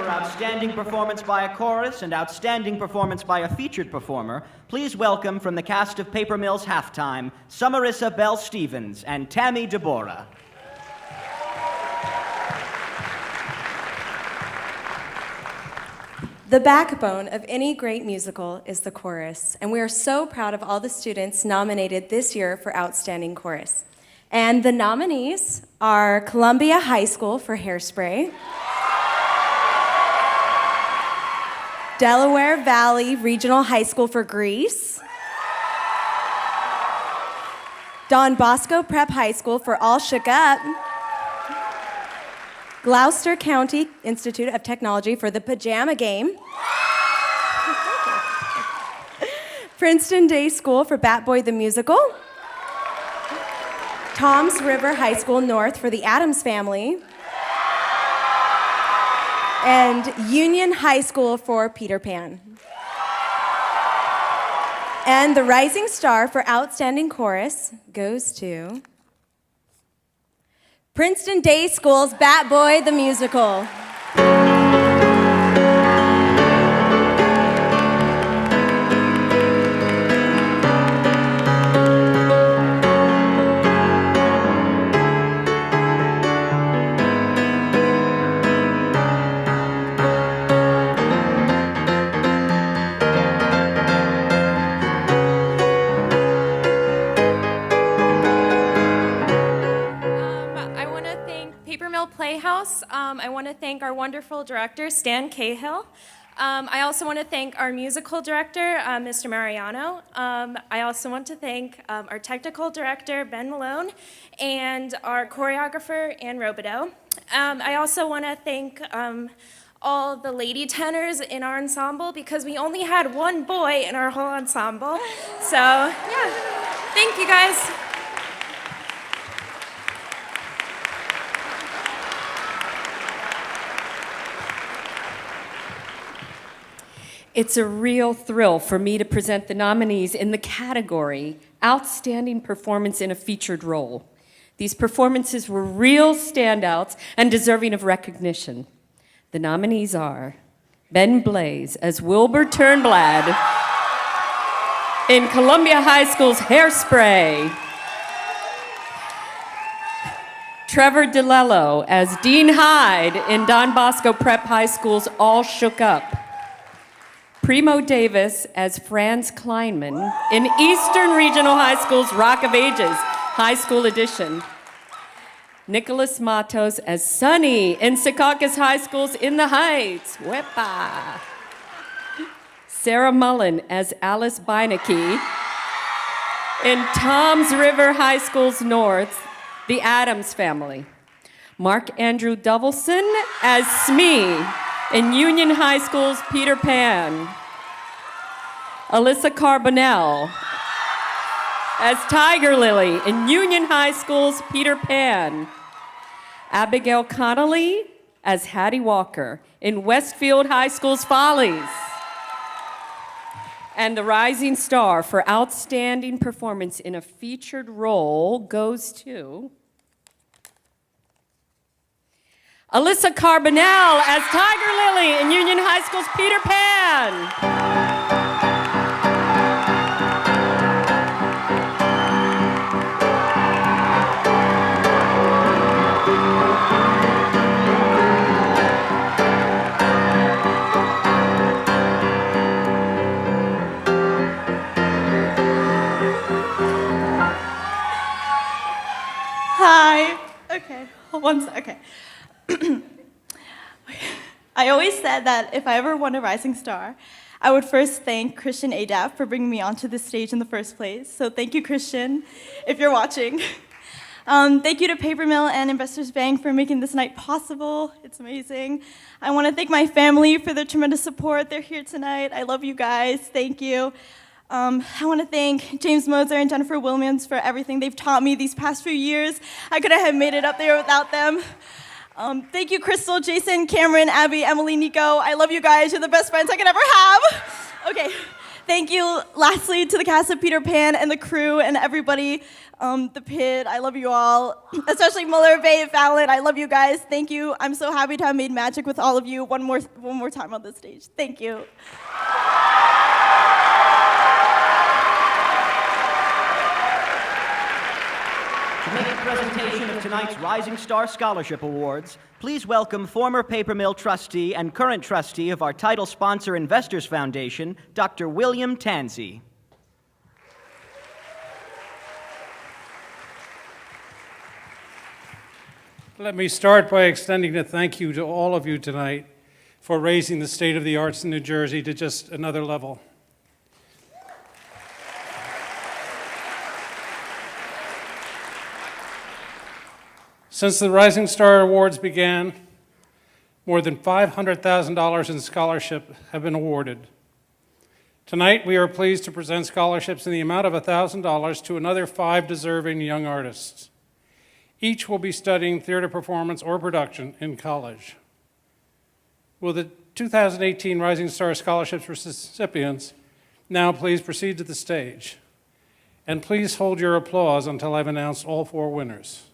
Outstanding performance by a chorus and outstanding performance by a featured performer, please welcome from the cast of Paper Mills Halftime, Samarissa Bell Stevens and Tammy Deborah. The backbone of any great musical is the chorus, and we are so proud of all the students nominated this year for Outstanding Chorus. And the nominees are Columbia High School for Hairspray, Delaware Valley Regional High School for Grease, Don Bosco Prep High School for All Shook Up, Gloucester County Institute of Technology for the Pajama Game, Princeton Day School for Bat Boy the Musical, Toms River High School North for the Addams Family, and Union High School for Peter Pan. And the Rising Star for Outstanding Chorus goes to Princeton Day School's Bat Boy the Musical. Playhouse. I want to thank our wonderful director, Stan Cahill. I also want to thank our musical director, Mr. Mariano. I also want to thank our technical director, Ben Malone, and our choreographer, Ann Robideau. I also want to thank all the lady tenors in our ensemble because we only had one boy in our whole ensemble. So, yeah, thank you guys. It's a real thrill for me to present the nominees in the category Outstanding Performance in a Featured Role. These performances were real standouts and deserving of recognition. The nominees are Ben Blaze as Wilbur Turnblad in Columbia High School's Hairspray, Trevor DeLello as Dean Hyde in Don Bosco Prep High School's All Shook Up, Primo Davis as Franz Kleinman in Eastern Regional High School's Rock of Ages High School Edition, Nicholas Matos as Sonny in Secaucus High School's In the Heights, Wepa, Sarah Mullen as Alice Beinecke in Toms River High School's North, The Addams Family, Mark Andrew Dovelson as Smee in Union High School's Peter Pan, Alyssa Carbonell as Tiger Lily in Union High School's Peter Pan, Abigail Connolly as Hattie Walker in Westfield High School's Follies, and the Rising Star for Outstanding Performance in a Featured Role goes to Alyssa Carbonell as Tiger Lily in Union High School's Peter Pan. Hi. Okay. One sec. Okay. I always said that if I ever won a Rising Star, I would first thank Christian Adaf for bringing me onto this stage in the first place. So thank you, Christian, if you're watching. Thank you to Paper Mill and Investors Bank for making this night possible. It's amazing. I want to thank my family for their tremendous support. They're here tonight. I love you guys. Thank you. I want to thank James Moser and Jennifer Williams for everything they've taught me these past few years. I couldn't have made it up there without them. Thank you, Crystal, Jason, Cameron, Abby, Emily, Nico. I love you guys. You're the best friends I could ever have. Okay. Thank you, lastly, to the cast of Peter Pan and the crew and everybody, the pit. I love you all, especially Muller, Bay, Fallon. I love you guys. Thank you. I'm so happy to have made magic with all of you one more time on this stage. Thank you. Committee presentation of tonight's Rising Star Scholarship Awards, please welcome former Paper Mill trustee and current trustee of our title sponsor Investors Foundation, Dr. William Tansey. Let me start by extending a thank you to all of you tonight for raising the state of the arts in New Jersey to just another level. Since the Rising Star Awards began, more than $500,000 in scholarship have been awarded. Tonight, we are pleased to present scholarships in the amount of $1,000 to another 5 deserving young artists. Each will be studying theater performance or production in college. Will the 2018 Rising Star Scholarships recipients now please proceed to the stage? And please hold your applause until I've announced all 4 winners.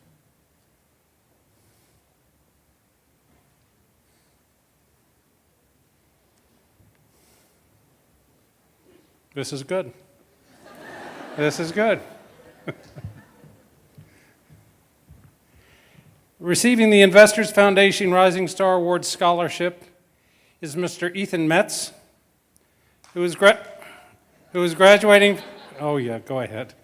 This is good. This is good. Receiving the Investors Foundation Rising Star Award Scholarship is Mr. Ethan Metz, who is graduating. Oh yeah, go ahead.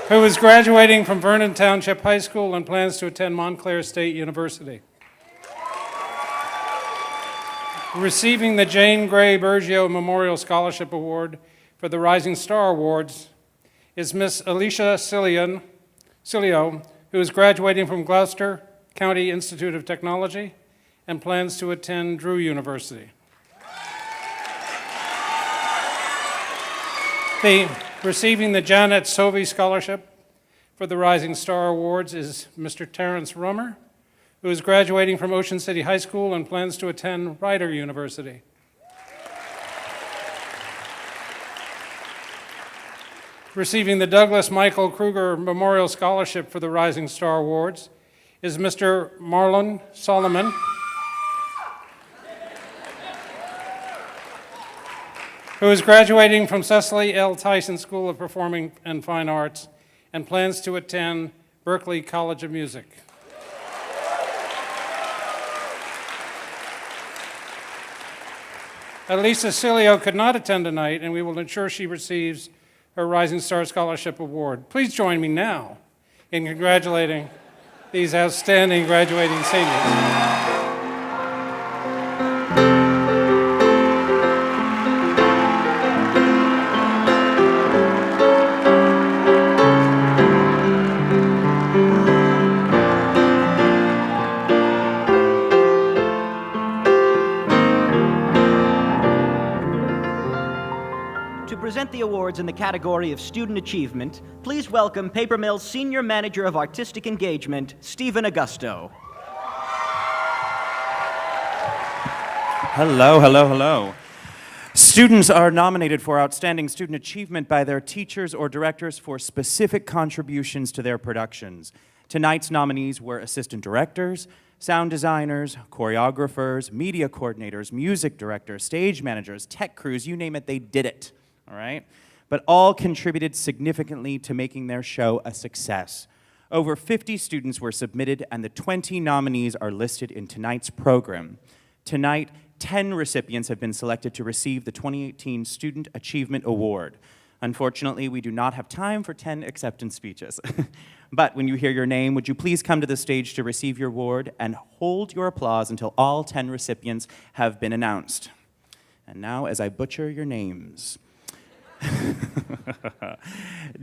Who is graduating from Vernon Township High School and plans to attend Montclair State University. Receiving the Jane Gray Bergio Memorial Scholarship Award for the Rising Star Awards is Miss Alicia Cilio, who is graduating from Gloucester County Institute of Technology and plans to attend Drew University. Receiving the Janet Sovey Scholarship for the Rising Star Awards is Mr. Terrence Rummer, who is graduating from Ocean City High School and plans to attend Rider University. Receiving the Douglas Michael Kruger Memorial Scholarship for the Rising Star Awards is Mr. Marlon Solomon, who is graduating from Cecily L. Tyson School of Performing and Fine Arts and plans to attend Berklee College of Music. Elisa Cilio could not attend tonight, and we will ensure she receives her Rising Star Scholarship Award. Please join me now in congratulating these outstanding graduating seniors. Present the awards in the category of Student Achievement, please welcome Paper Mill's Senior Manager of Artistic Engagement, Stephen Augusto. Hello, hello, hello. Students are nominated for Outstanding Student Achievement by their teachers or directors for specific contributions to their productions. Tonight's nominees were assistant directors, sound designers, choreographers, media coordinators, music directors, stage managers, tech crews, you name it, they did it. All right? But all contributed significantly to making their show a success. Over 50 students were submitted, and the 20 nominees are listed in tonight's program. Tonight, 10 recipients have been selected to receive the 2018 Student Achievement Award. Unfortunately, we do not have time for 10 acceptance speeches. But when you hear your name, would you please come to the stage to receive your award and hold your applause until all 10 recipients have been announced. And now, as I butcher your names.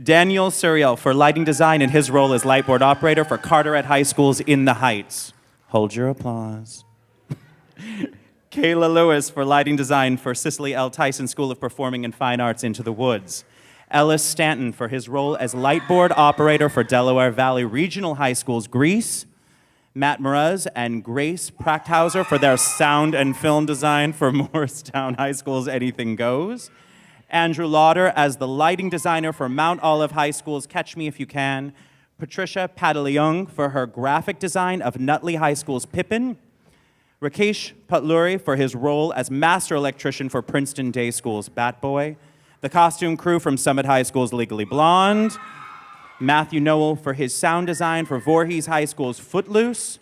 Daniel Suriel for lighting design in his role as lightboard operator for Carteret High School's In the Heights. Hold your applause. Kayla Lewis for lighting design for Cicely L. Tyson School of Performing and Fine Arts Into the Woods. Ellis Stanton for his role as lightboard operator for Delaware Valley Regional High School's Grease. Matt Mraz and Grace Prachthauser for their sound and film design for Morristown High School's Anything Goes. Andrew Lauder as the lighting designer for Mount Olive High School's Catch Me If You Can. Patricia Padaleung for her graphic design of Nutley High School's Pippin. Rakesh Patluri for his role as master electrician for Princeton Day School's Bat Boy. The costume crew from Summit High School's Legally Blonde. Matthew Noel for his sound design for Voorhees High School's Footloose.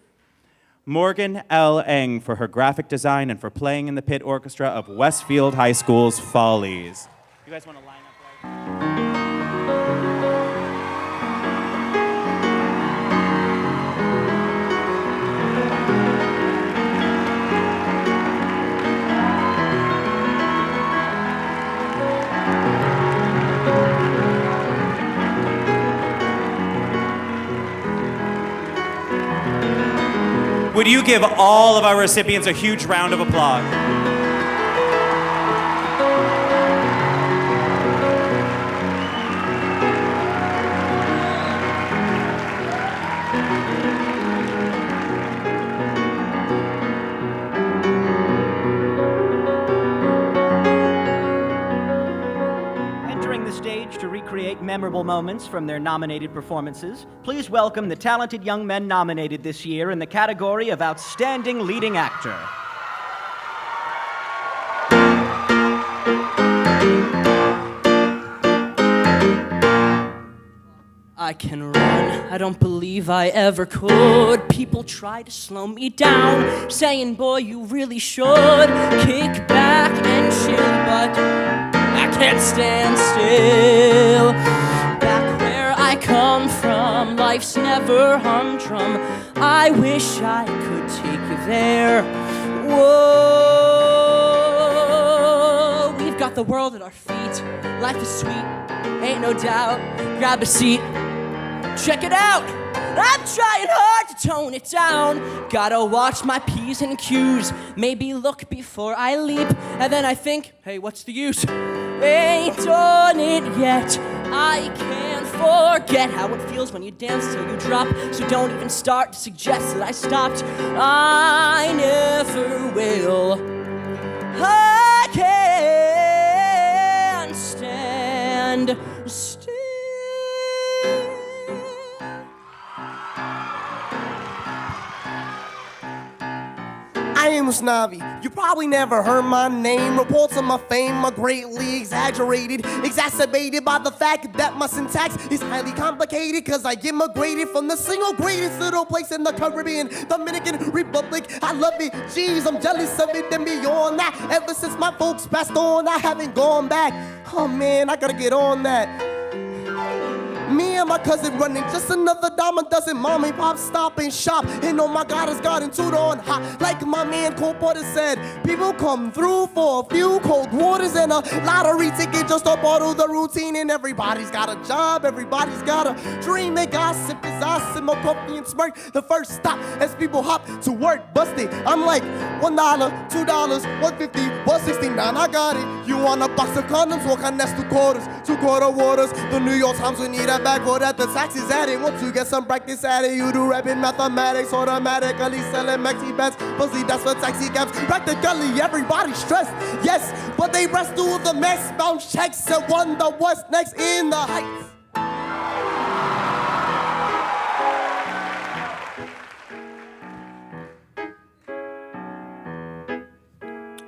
Morgan L. Eng for her graphic design and for playing in the pit orchestra of Westfield High School's Follies. You guys want to line up right? Would you give all of our recipients a huge round of applause? Entering the stage to recreate memorable moments from their nominated performances, please welcome the talented young men nominated this year in the category of Outstanding Leading Actor. I can run, I don't believe I ever could. People try to slow me down, saying, boy, you really should kick back and chill, but I can't stand still. Back where I come from, life's never humdrum. I wish I could take you there. Whoa, we've got the world at our feet. Life is sweet, ain't no doubt. Grab a seat. Check it out! I'm trying hard to tone it down. Gotta watch my P's and Q's. Maybe look before I leap. And then I think, hey, what's the use? Ain't done it yet. I can't forget how it feels when you dance till you drop. So don't even start to suggest that I stopped. I never will. I can't stand still. I am Usnavi. You probably never heard my name. Reports of my fame are greatly exaggerated, exacerbated by the fact that my syntax is highly complicated, cause I immigrated from the single greatest little place in the Caribbean, Dominican Republic. I love it, jeez, I'm jealous of it and beyond that. Ever since my folks passed on, I haven't gone back. Oh man, I gotta get on that. Me and my cousin running just another dime a dozen. Mommy, pop, stop and shop. And oh my God, it's gotten too darn hot. Like my man Cole Porter said, people come through for a few cold waters and a lottery ticket just to bottle the routine. And everybody's got a job, everybody's got a dream. They gossip as I sip my coffee and smirk. The first stop as people hop to work busted. I'm like, $1, $2, $1.50, $1.69. I got it. You want a box of condoms? What kind? That's 2 quarters, 2 quarter waters. The New York Times will need a backward at the taxes added. Once you get some practice at it, you do rapid mathematics automatically selling maxi bets. Pussy, that's for taxi cabs. Practically everybody stressed, yes, but they rest through the mess. Bounce checks and wonder what's next in the heights.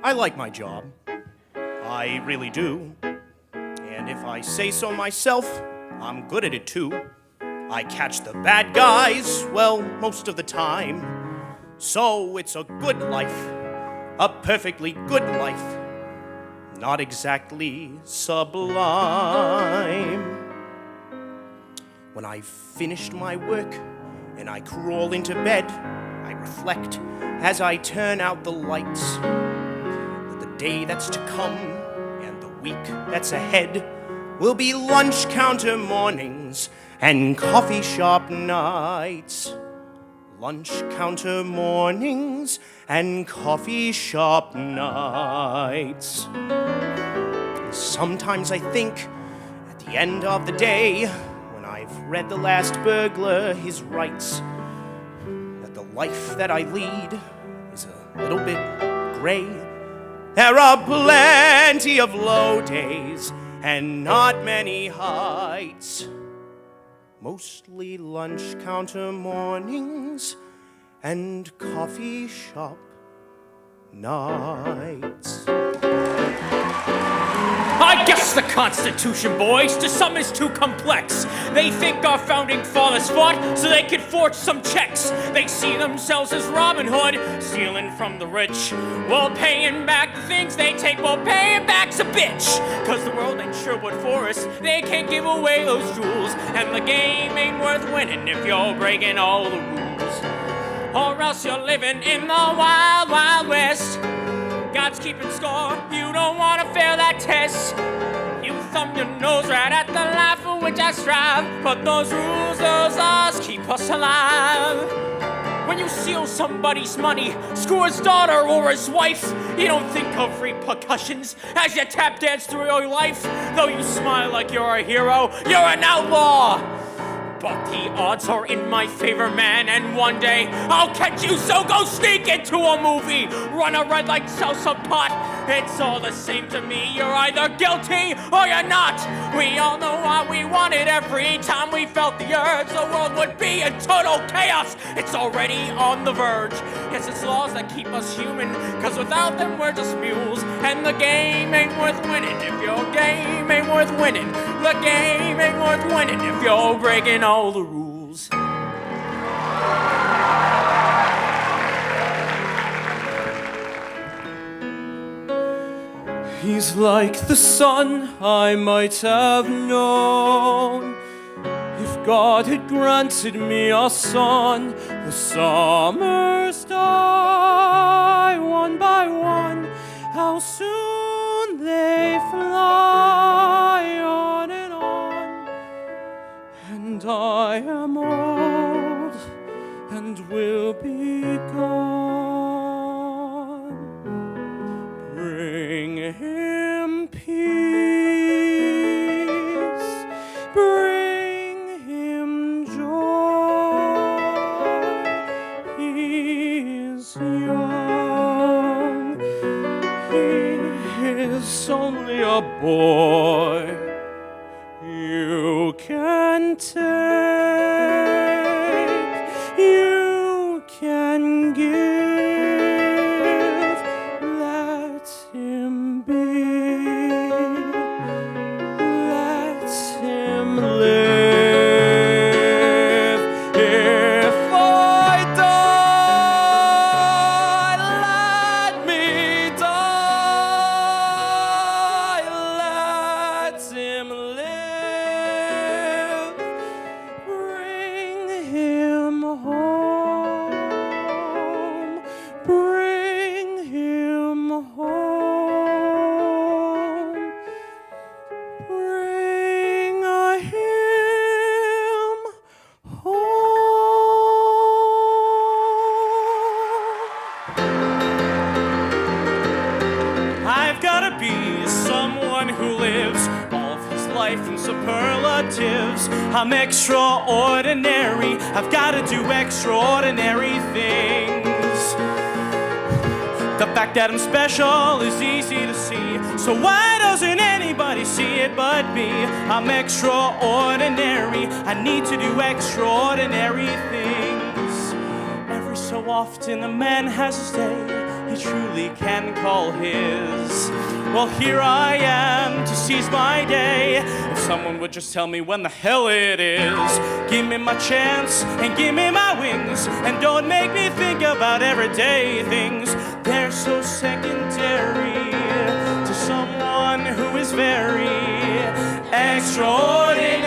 I like my job. I really do. And if I say so myself, I'm good at it too. I catch the bad guys, well, most of the time. So it's a good life, a perfectly good life, not exactly sublime. When I've finished my work and I crawl into bed, I reflect as I turn out the lights that the day that's to come and the week that's ahead will be lunch counter mornings and coffee shop nights. Lunch counter mornings and coffee shop nights. Sometimes I think at the end of the day, when I've read The Last Burglar, his rights, that the life that I lead is a little bit gray. There are plenty of low days and not many heights. Mostly lunch counter mornings and coffee shop nights. I guess the Constitution, boys, to some is too complex. They think our founding fathers fought so they could forge some checks. They see themselves as Robin Hood, stealing from the rich, while paying back the things they take, while paying back's a bitch. Cause the world ain't Sherwood Forest, they can't give away those jewels, and the game ain't worth winning if you're breaking all the rules. Or else you're living in the wild, wild west. God's keeping score, you don't want to fail that test. You thumb your nose right at the life for which I strive, but those rules, those laws keep us alive. When you steal somebody's money, screw his daughter or his wife, you don't think of repercussions as you tap dance through your life. Though you smile like you're a hero, you're an outlaw. But the odds are in my favor, man, and one day I'll catch you, so go sneak into a movie. Run a red light salsa pot, it's all the same to me. You're either guilty or you're not. We all know why we want it every time we felt the urge. The world would be in total chaos, it's already on the verge. Yes, it's laws that keep us human, cause without them we're just mules. And the game ain't worth winning if your game ain't worth winning. The game ain't worth winning if you're breaking all the rules. He's like the sun I might have known if God had granted me a son. The summers die one by one, how soon they fly on and on. And I am old and will be gone. Bring him peace, bring him joy. He is young, he is only a boy. You can take, you can give, let him be, let him live. If I die, let me die, let him live. Bring him home, bring him home, bring him home. I've gotta be someone who lives all of his life in superlatives. I'm extraordinary, I've gotta do extraordinary things. The fact that I'm special is easy to see, so why doesn't anybody see it but me? I'm extraordinary, I need to do extraordinary things. Every so often a man has his day he truly can call his. Well, here I am to seize my day. If someone would just tell me when the hell it is. Give me my chance and give me my wings, and don't make me think about everyday things. They're so secondary to someone who is very extraordinary.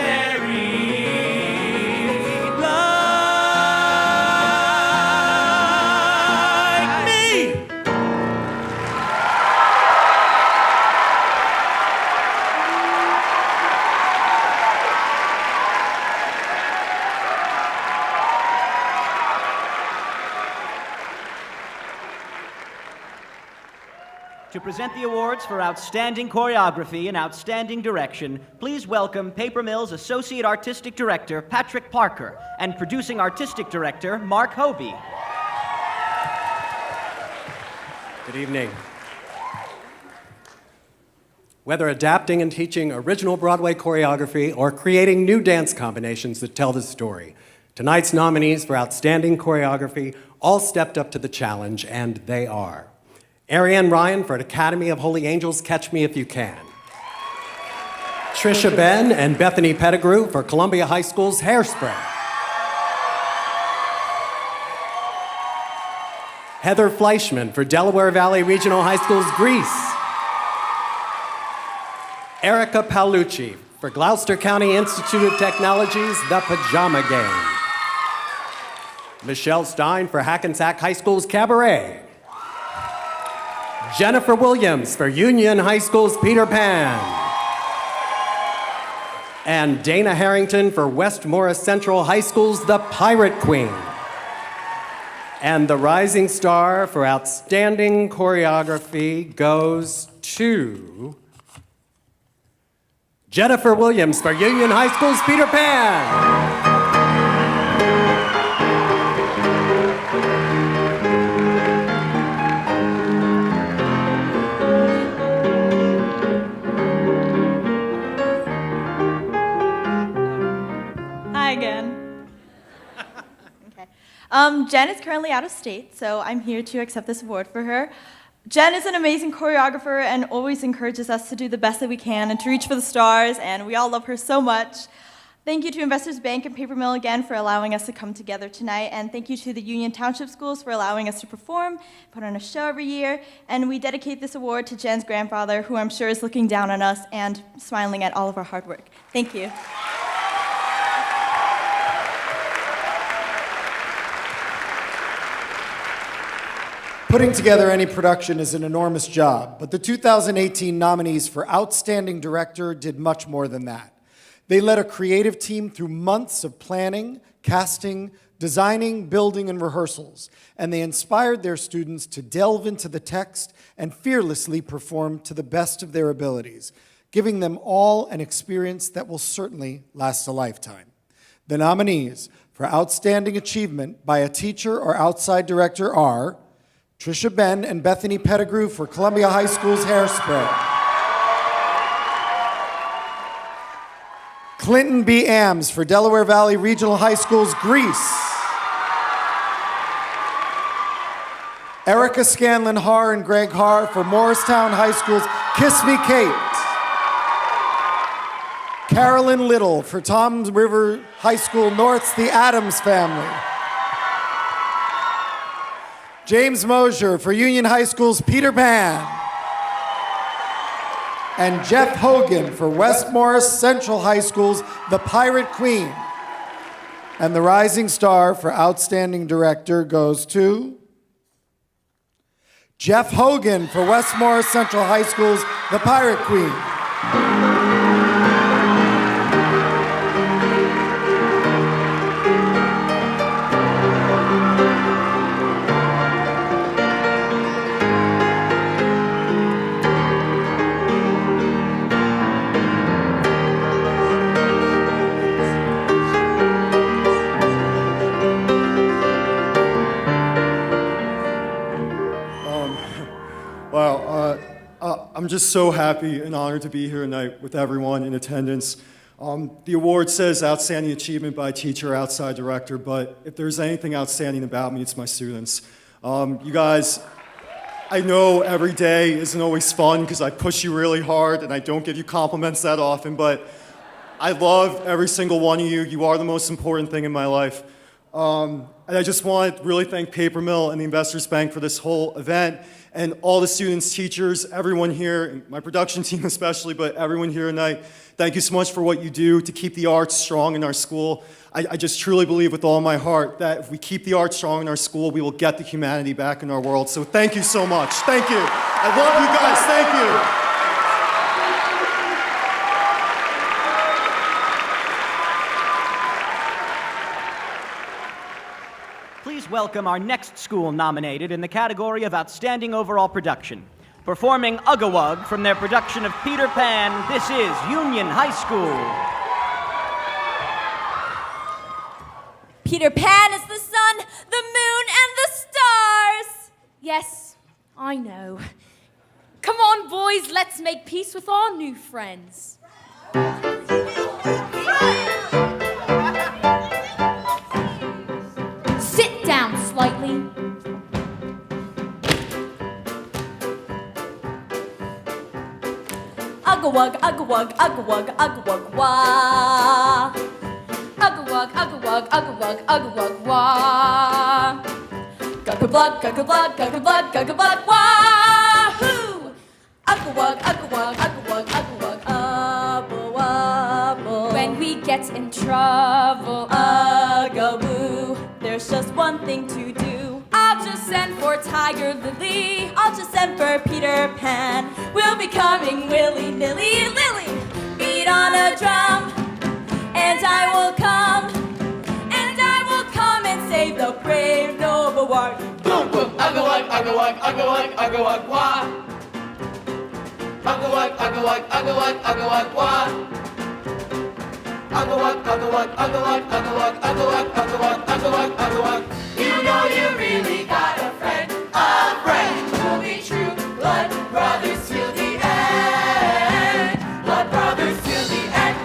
To present the awards for Outstanding Choreography and Outstanding Direction, please welcome Paper Mill's Associate Artistic Director, Patrick Parker, and Producing Artistic Director, Mark Hobie. Good evening. Whether adapting and teaching original Broadway choreography or creating new dance combinations that tell the story, tonight's nominees for Outstanding Choreography all stepped up to the challenge, and they are Ariane Ryan for Academy of Holy Angels, Catch Me If You Can. Trisha Ben and Bethany Pettigrew for Columbia High School's Hairspray. Heather Fleischman for Delaware Valley Regional High School's Grease. Erica Paolucci for Gloucester County Institute of Technology's The Pajama Game. Michelle Stein for Hackensack High School's Cabaret. Jennifer Williams for Union High School's Peter Pan. And Dana Harrington for West Morris Central High School's The Pirate Queen. And the Rising Star for Outstanding Choreography goes to Jennifer Williams for Union High School's Peter Pan. Hi again. Jen is currently out of state, so I'm here to accept this award for her. Jen is an amazing choreographer and always encourages us to do the best that we can and to reach for the stars, and we all love her so much. Thank you to Investors Bank and Paper Mill again for allowing us to come together tonight, and thank you to the Union Township Schools for allowing us to perform, put on a show every year, and we dedicate this award to Jen's grandfather, who I'm sure is looking down on us and smiling at all of our hard work. Thank you. Putting together any production is an enormous job, but the 2018 nominees for Outstanding Director did much more than that. They led a creative team through months of planning, casting, designing, building, and rehearsals, and they inspired their students to delve into the text and fearlessly perform to the best of their abilities, giving them all an experience that will certainly last a lifetime. The nominees for Outstanding Achievement by a Teacher or Outside Director are Trisha Ben and Bethany Pettigrew for Columbia High School's Hairspray. Clinton B. Ames for Delaware Valley Regional High School's Grease. Erica Scanlon Haar and Greg Haar for Morristown High School's Kiss Me Kate. Carolyn Little for Toms River High School North's The Addams Family. James Mosier for Union High School's Peter Pan. And Jeff Hogan for West Morris Central High School's The Pirate Queen. And the Rising Star for Outstanding Director goes to Jeff Hogan for West Morris Central High School's The Pirate Queen. I'm just so happy and honored to be here tonight with everyone in attendance. The award says Outstanding Achievement by Teacher, Outside Director, but if there's anything outstanding about me, it's my students. You guys, I know every day isn't always fun because I push you really hard and I don't give you compliments that often, but I love every single one of you. You are the most important thing in my life. And I just want to really thank Paper Mill and the Investors Bank for this whole event, and all the students, teachers, everyone here, and my production team especially, but everyone here tonight. Thank you so much for what you do to keep the arts strong in our school. I just truly believe with all my heart that if we keep the arts strong in our school, we will get the humanity back in our world. So thank you so much. Thank you. I love you guys. Thank you. Please welcome our next school nominated in the category of Outstanding Overall Production. Performing Ugawug from their production of Peter Pan, this is Union High School. Peter Pan is the sun, the moon, and the stars. Yes, I know. Come on, boys, let's make peace with our new friends. Sit down slightly. wug, ugga wug, wah. Ugga wug, ugga wug, ugga wug, wah. Gugga blood, wahoo! Ugga wug, ubba wubble. When we get in trouble, ugga boo. There's just one thing to do. I'll just send for Tiger Lily. I'll just send for Peter Pan. We'll be coming willy-nilly, Lily. Beat on a drum, and I will come. And save the brave noble war. Boom, boom, ugga wug, wah. Ugga wug, wah. Ugga wug. You know you really got a friend. We'll be true blood brothers till the end. Blood brothers till the end.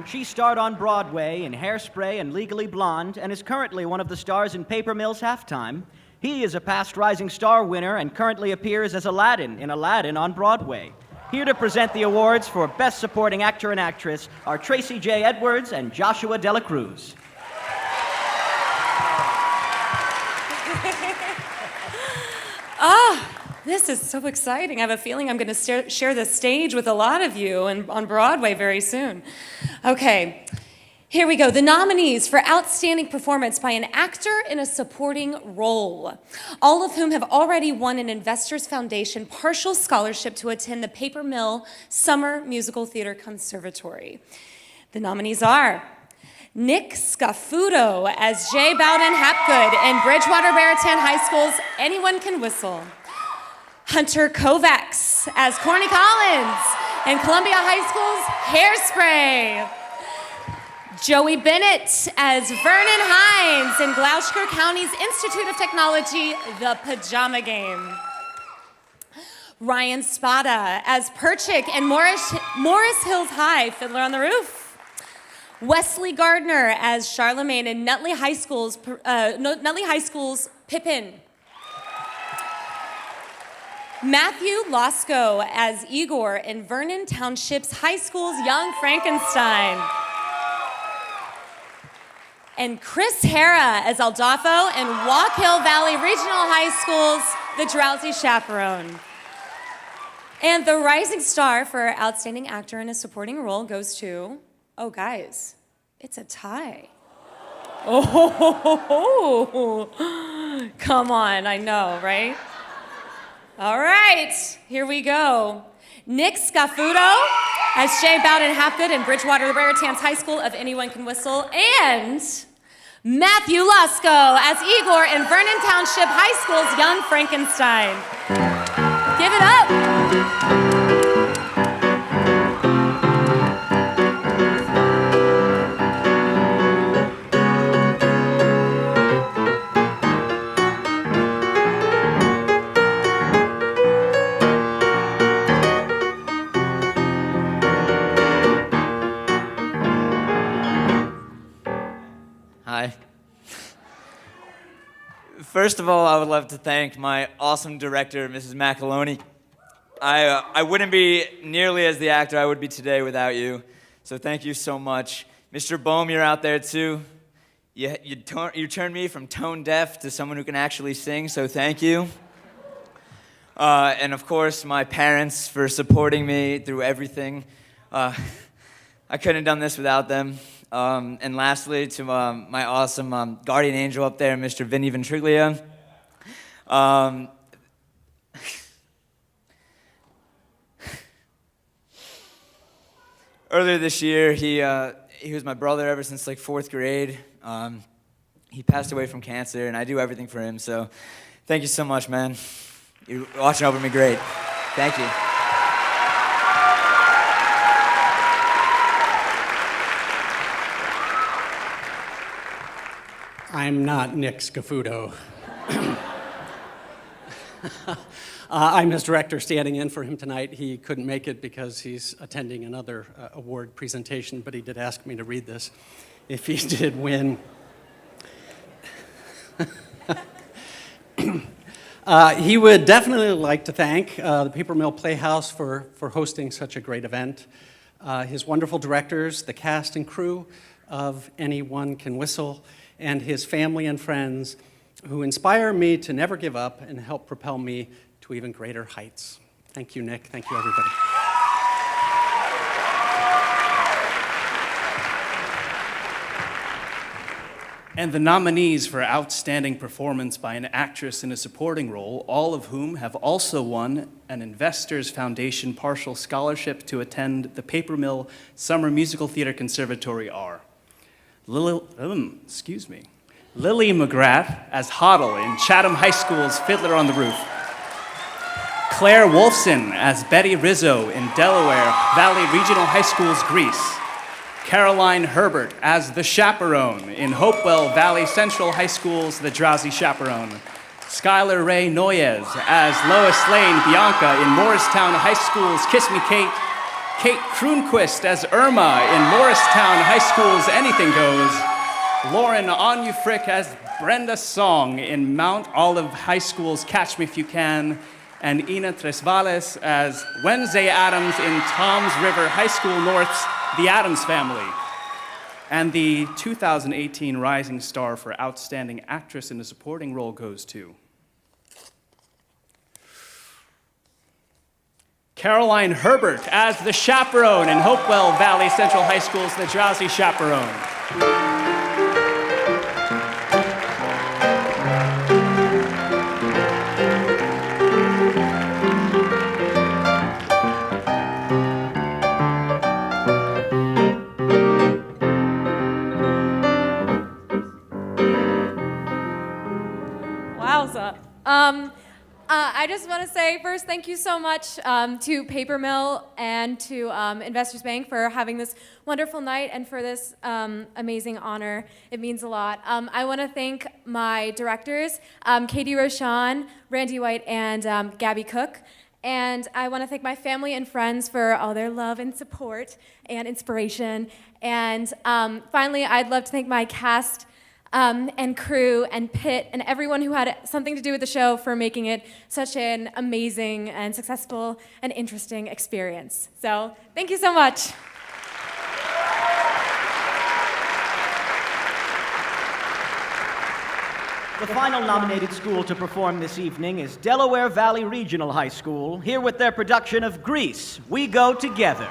She starred on Broadway in Hairspray and Legally Blonde and is currently one of the stars in Paper Mills Halftime. He is a past Rising Star winner and currently appears as Aladdin in Aladdin on Broadway. Here to present the awards for Best Supporting Actor and Actress are Tracy J. Edwards and Joshua Dela Cruz. This is so exciting. I have a feeling I'm going to share the stage with a lot of you on Broadway very soon. Okay, here we go. The nominees for Outstanding Performance by an Actor in a Supporting Role, all of whom have already won an Investors Foundation partial scholarship to attend the Paper Mill Summer Musical Theater Conservatory. The nominees are Nick Scafuto as Jay Bowden Hapgood in Bridgewater Baratan High School's Anyone Can Whistle. Hunter Kovacs as Corny Collins in Columbia High School's Hairspray. Joey Bennett as Vernon Hines in Gloucester County's Institute of Technology, The Pajama Game. Ryan Spada as Perchik in Morris Hills High, Fiddler on the Roof. Wesley Gardner as Charlemagne in Nutley High School's Pippin. Matthew Losco as Igor in Vernon Township's High School's Young Frankenstein. and Chris Hara as Aldolfo and Walk Hill Valley Regional High School's The Drowsy Chaperone. And the Rising Star for Outstanding Actor in a Supporting Role goes to, oh guys, it's a tie. Oh, come on, I know, right? All right, here we go. Nick Scafuto as Jay Bowden Hapgood in Bridgewater Raritans High School of Anyone Can Whistle, and Matthew Lusko as Igor in Vernon Township High School's Young Frankenstein. Give it up. Hi. First of all, I would love to thank my awesome director, Mrs. McAloney. I wouldn't be nearly as the actor I would be today without you, so thank you so much. Mr. Bohm, you're out there too. You turned me from tone deaf to someone who can actually sing, so thank you. And of course, my parents for supporting me through everything. I couldn't have done this without them. And lastly, to my awesome guardian angel up there, Mr. Vinny Ventriglia. Earlier this year, he was my brother ever since like 4th grade. He passed away from cancer, and I do everything for him. So, thank you so much, man. You're watching over me great. Thank you. I'm not Nick Scafuto. I'm his director standing in for him tonight. He couldn't make it because he's attending another award presentation, but he did ask me to read this if he did win. He would definitely like to thank the Paper Mill Playhouse for hosting such a great event, his wonderful directors, the cast and crew of Anyone Can Whistle, and his family and friends who inspire me to never give up and help propel me to even greater heights. Thank you, Nick. Thank you, everybody. And the nominees for Outstanding Performance by an Actress in a Supporting Role, all of whom have also won an Investors Foundation partial scholarship to attend the Paper Mill Summer Musical Theater Conservatory are Lily McGrath as Hoddle in Chatham High School's Fiddler on the Roof, Claire Wolfson as Betty Rizzo in Delaware Valley Regional High School's Grease, Caroline Herbert as the Chaperone in Hopewell Valley Central High School's The Drowsy Chaperone, Skylar Ray Noyes as Lois Lane Bianca in Morristown High School's Kiss Me Kate, Kate Kroonquist as Irma in Morristown High School's Anything Goes, Lauren Anu Frick as Brenda Song in Mount Olive High School's Catch Me If You Can, and Ina Tresvales as Wednesday Adams in Toms River High School North's The Addams Family. And the 2018 Rising Star for Outstanding Actress in a Supporting Role goes to Caroline Herbert as the Chaperone in Hopewell Valley Central High School's The Drowsy Chaperone. Wowza. I just want to say first, thank you so much to Paper Mill and to Investors Bank for having this wonderful night and for this amazing honor. It means a lot. I want to thank my directors, Katie Roshan, Randy White, and Gabby Cook. And I want to thank my family and friends for all their love and support and inspiration. And finally, I'd love to thank my cast and crew and Pitt and everyone who had something to do with the show for making it such an amazing and successful and interesting experience. So, thank you so much. The final nominated school to perform this evening is Delaware Valley Regional High School, here with their production of Grease, We Go Together.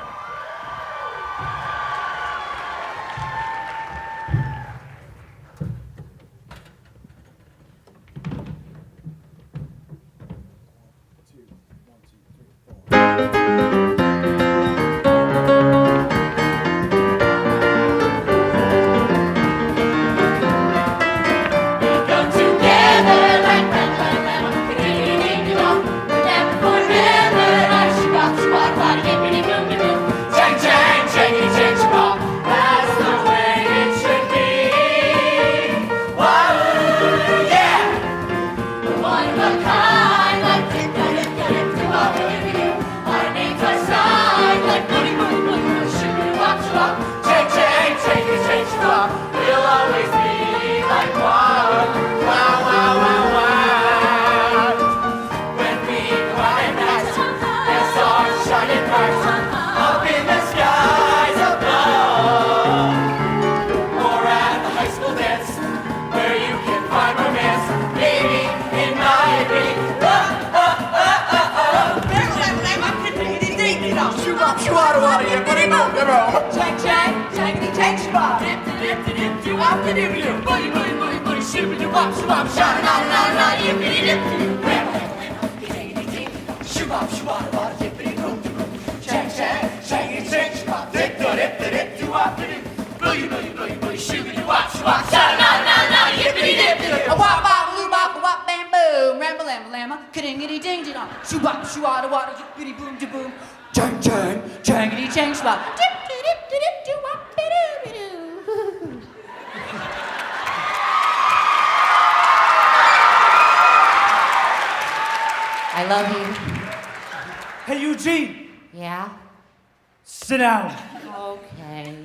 I love you. Hey, Eugene, Yeah? sit down. Okay.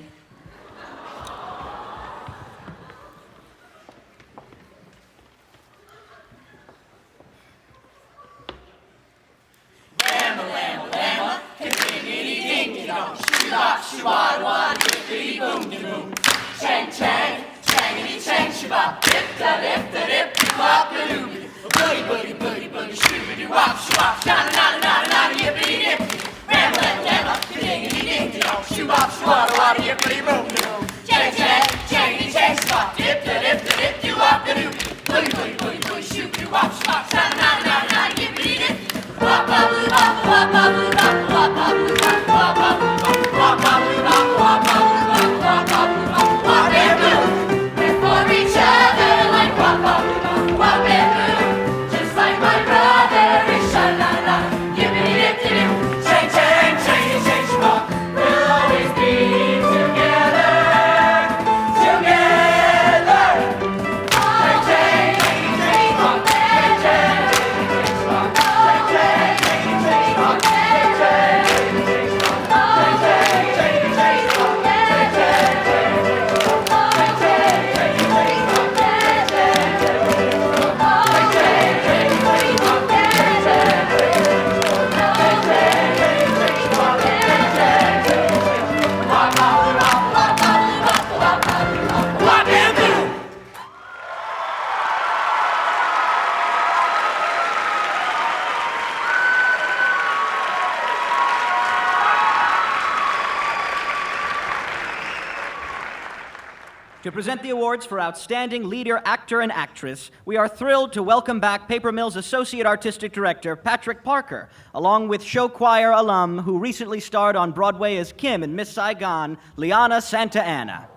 To present the awards for Outstanding Leader, Actor, and Actress, we are thrilled to welcome back Paper Mill's Associate Artistic Director, Patrick Parker, along with show choir alum who recently starred on Broadway as Kim in Miss Saigon, Liana Santa Anna.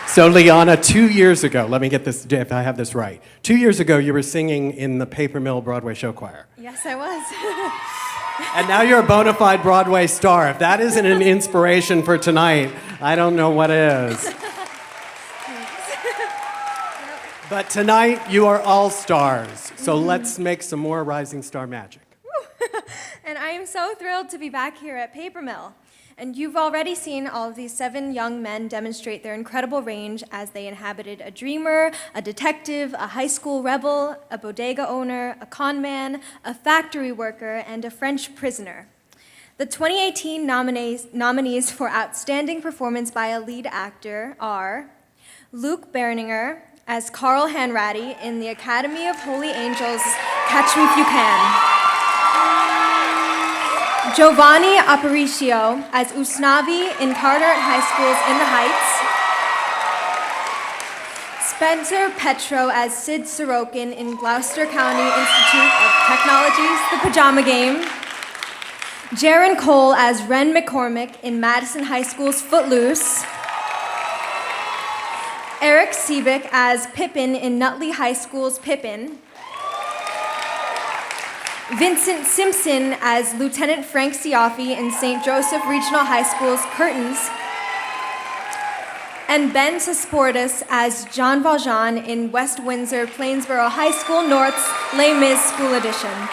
So, Liana, 2 years ago, let me get this, if I have this right. 2 years ago, you were singing in the Paper Mill Broadway show choir. Yes, I was. And now you're a bona fide Broadway star. If that isn't an inspiration for tonight, I don't know what is. But tonight, you are all stars. So let's make some more Rising Star magic. And I am so thrilled to be back here at Paper Mill. And you've already seen all of these 7 young men demonstrate their incredible range as they inhabited a dreamer, a detective, a high school rebel, a bodega owner, a con man, a factory worker, and a French prisoner. The 2018 nominees for Outstanding Performance by a Lead Actor are Luke Berninger as Carl Hanratty in the Academy of Holy Angels' Catch Me If You Can. Giovanni Aparicio as Usnavi in Carteret High School's In the Heights. Spencer Petro as Sid Sorokin in Gloucester County Institute of Technology's The Pajama Game. Jaron Cole as Ren McCormick in Madison High School's Footloose. Eric Siebeck as Pippin in Nutley High School's Pippin. Vincent Simpson as Lieutenant Frank Siaffi in St. Joseph Regional High School's Curtains. And Ben Sasportas as John Valjean in West Windsor Plainsboro High School North's Les Mis School Edition.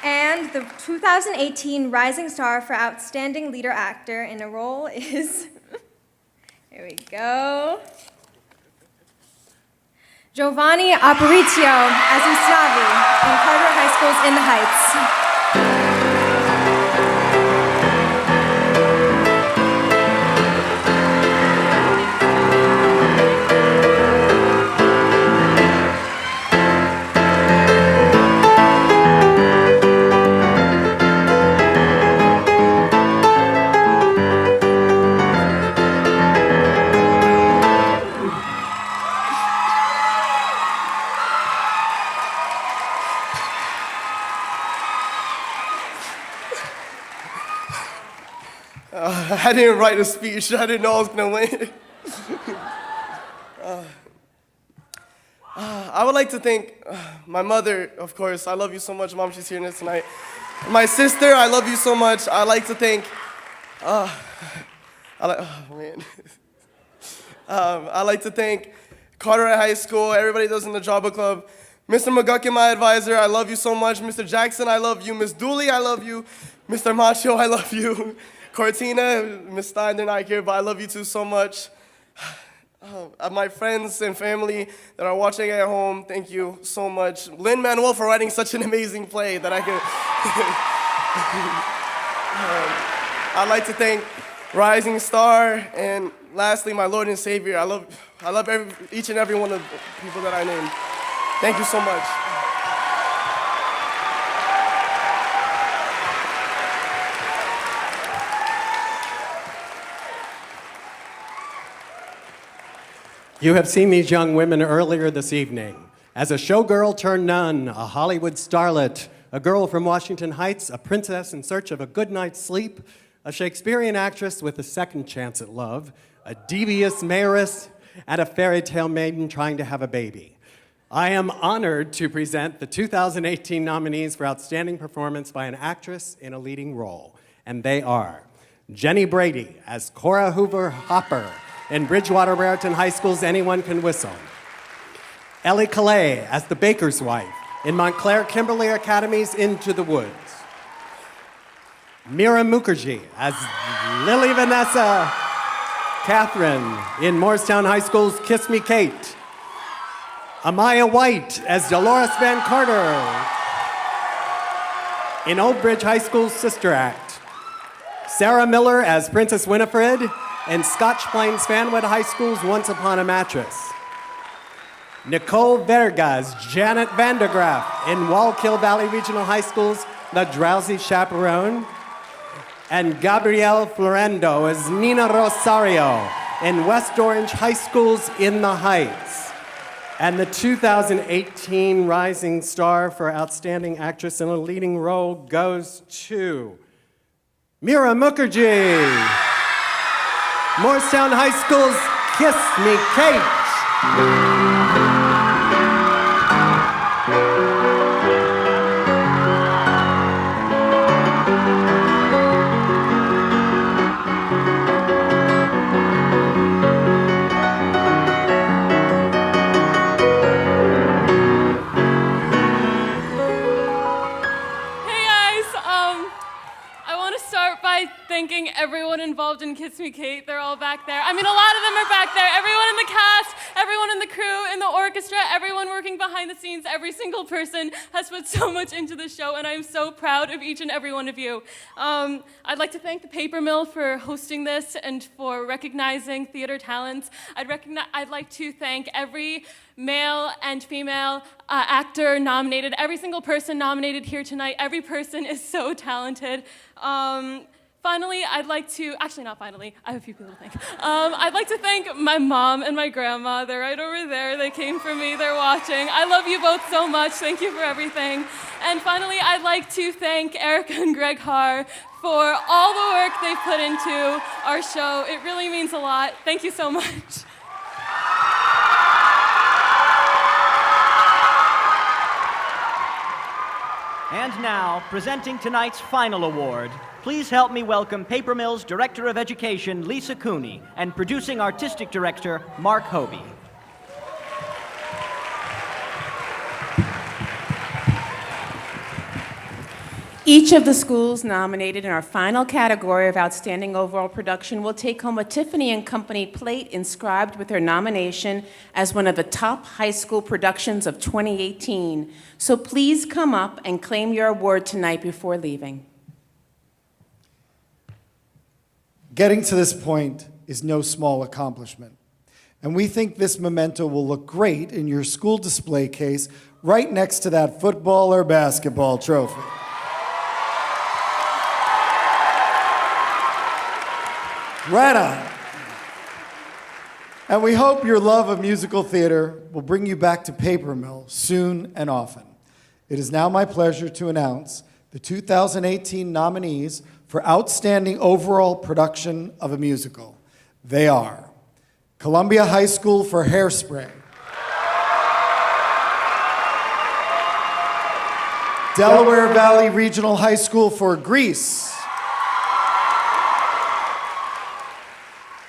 And the 2018 Rising Star for Outstanding Leader Actor in a role is, here we go, Giovanni Aparicio as Usnavi in Carteret High School's In the Heights. I didn't write a speech. I didn't know I was going to win. I would like to thank my mother, of course. I love you so much, Mom. She's here tonight. My sister, I love you so much. I'd like to thank... I'd like to thank Carteret High School, everybody that was in the Drama Club. Mr. McGuckin, my advisor, I love you so much. Mr. Jackson, I love you. Miss Dooley, I love you. Mr. Macho, I love you. Cortina, Miss Stein, they're not here, but I love you two so much. My friends and family that are watching at home, thank you so much. Lin-Manuel for writing such an amazing play that I could... I'd like to thank Rising Star, and lastly, my Lord and Savior. I love each and every one of the people that I named. Thank you so much. You have seen these young women earlier this evening. As a showgirl turned nun, a Hollywood starlet, a girl from Washington Heights, a princess in search of a good night's sleep, a Shakespearean actress with a second chance at love, a devious mayoress, and a fairy tale maiden trying to have a baby. I am honored to present the 2018 nominees for Outstanding Performance by an Actress in a Leading Role, and they are Jenny Brady as Cora Hoover Hopper in Bridgewater Raritan High School's Anyone Can Whistle. Ellie Calais as the baker's wife in Montclair Kimberly Academy's Into the Woods. Meera Mukherjee as Lily Vanessa Catherine in Morristown High School's Kiss Me Kate. Amaya White as Dolores Van Carter in Old Bridge High School's Sister Act. Sarah Miller as Princess Winifred in Scotch Plains Fanwood High School's Once Upon a Mattress. Nicole Vergas, Janet Vandergraaf in Wallkill Valley Regional High School's The Drowsy Chaperone. And Gabrielle Florendo as Nina Rosario in West Orange High School's In the Heights. And the 2018 Rising Star for Outstanding Actress in a Leading Role goes to Meera Mukherjee, Morristown High School's Kiss Me Kate. Thanking everyone involved in Kiss Me Kate. They're all back there. I mean, a lot of them are back there. Everyone in the cast, everyone in the crew, in the orchestra, everyone working behind the scenes. Every single person has put so much into the show, and I'm so proud of each and every one of you. I'd like to thank the Paper Mill for hosting this and for recognizing theater talents. I'd like to thank every male and female actor nominated, every single person nominated here tonight. Every person is so talented. Finally, I'd like to, actually not finally, I have a few people to thank. I'd like to thank my mom and my grandma. They're right over there. They came for me. They're watching. I love you both so much. Thank you for everything. And finally, I'd like to thank Erica and Greg Haar for all the work they put into our show. It really means a lot. Thank you so much. And now, presenting tonight's final award, please help me welcome Paper Mill's Director of Education, Lisa Cooney, and Producing Artistic Director, Mark Hobie. Each of the schools nominated in our final category of Outstanding Overall Production will take home a Tiffany & Company plate inscribed with their nomination as one of the top high school productions of 2018. So please come up and claim your award tonight before leaving. Getting to this point is no small accomplishment. And we think this memento will look great in your school display case right next to that football or basketball trophy. Right on. And we hope your love of musical theater will bring you back to Paper Mill soon and often. It is now my pleasure to announce the 2018 nominees for Outstanding Overall Production of a Musical. They are Columbia High School for Hairspray, Delaware Valley Regional High School for Grease,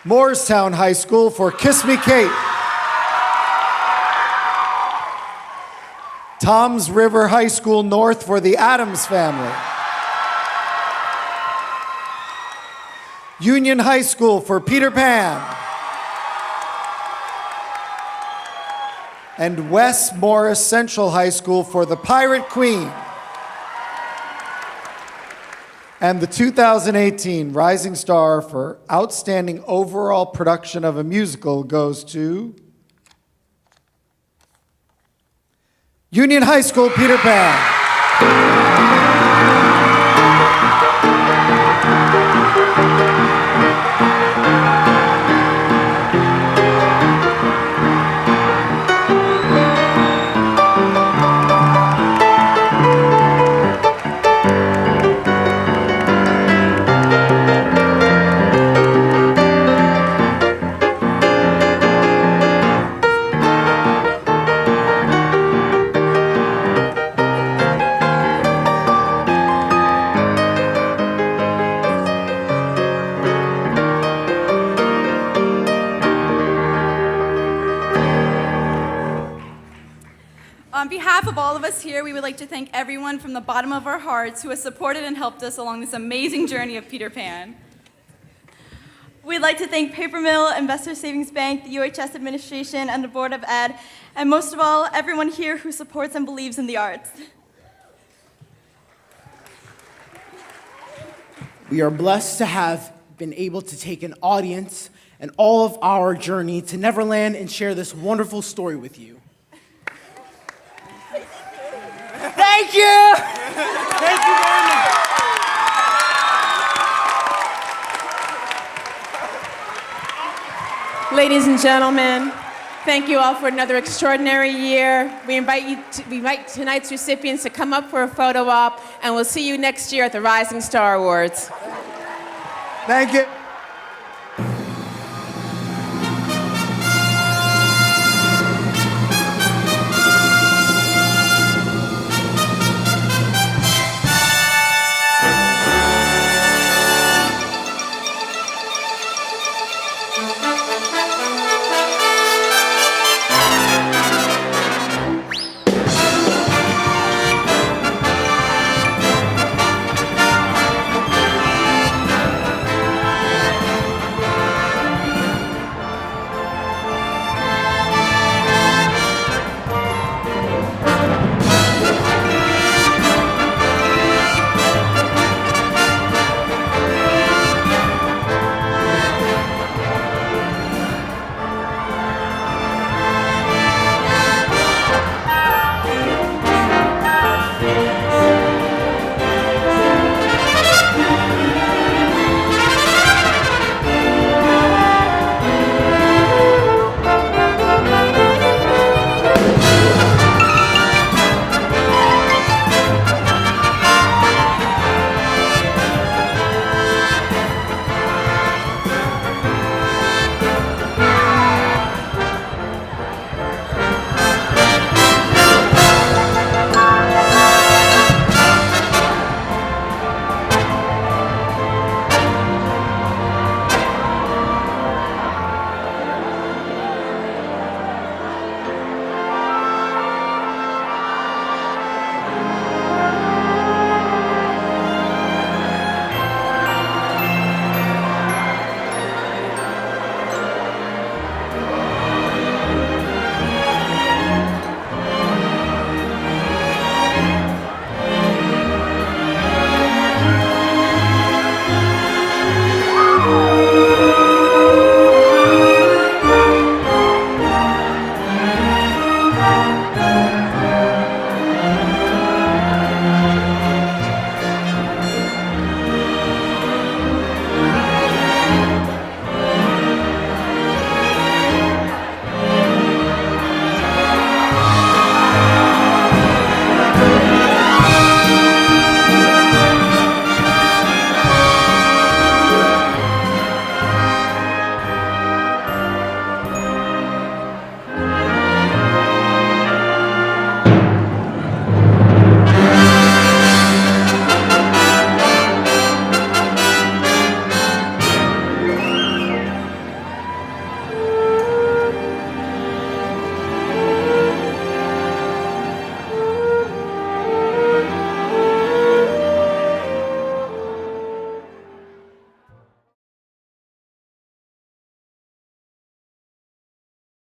Morristown High School for Kiss Me Kate, Toms River High School North for The Addams Family, Union High School for Peter Pan, and West Morris Central High School for The Pirate Queen. And the 2018 Rising Star for Outstanding Overall Production of a Musical goes to Union High School, Peter Pan. On behalf of all of us here, we would like to thank everyone from the bottom of our hearts who has supported and helped us along this amazing journey of Peter Pan. We'd like to thank Paper Mill, Investor Savings Bank, the UHS administration, and the Board of Ed, and most of all, everyone here who supports and believes in the arts. We are blessed to have been able to take an audience and all of our journey to Neverland and share this wonderful story with you. Thank you! Thank you very much. Ladies and gentlemen, thank you all for another extraordinary year. We invite tonight's recipients to come up for a photo op, and we'll see you next year at the Rising Star Awards. Thank you.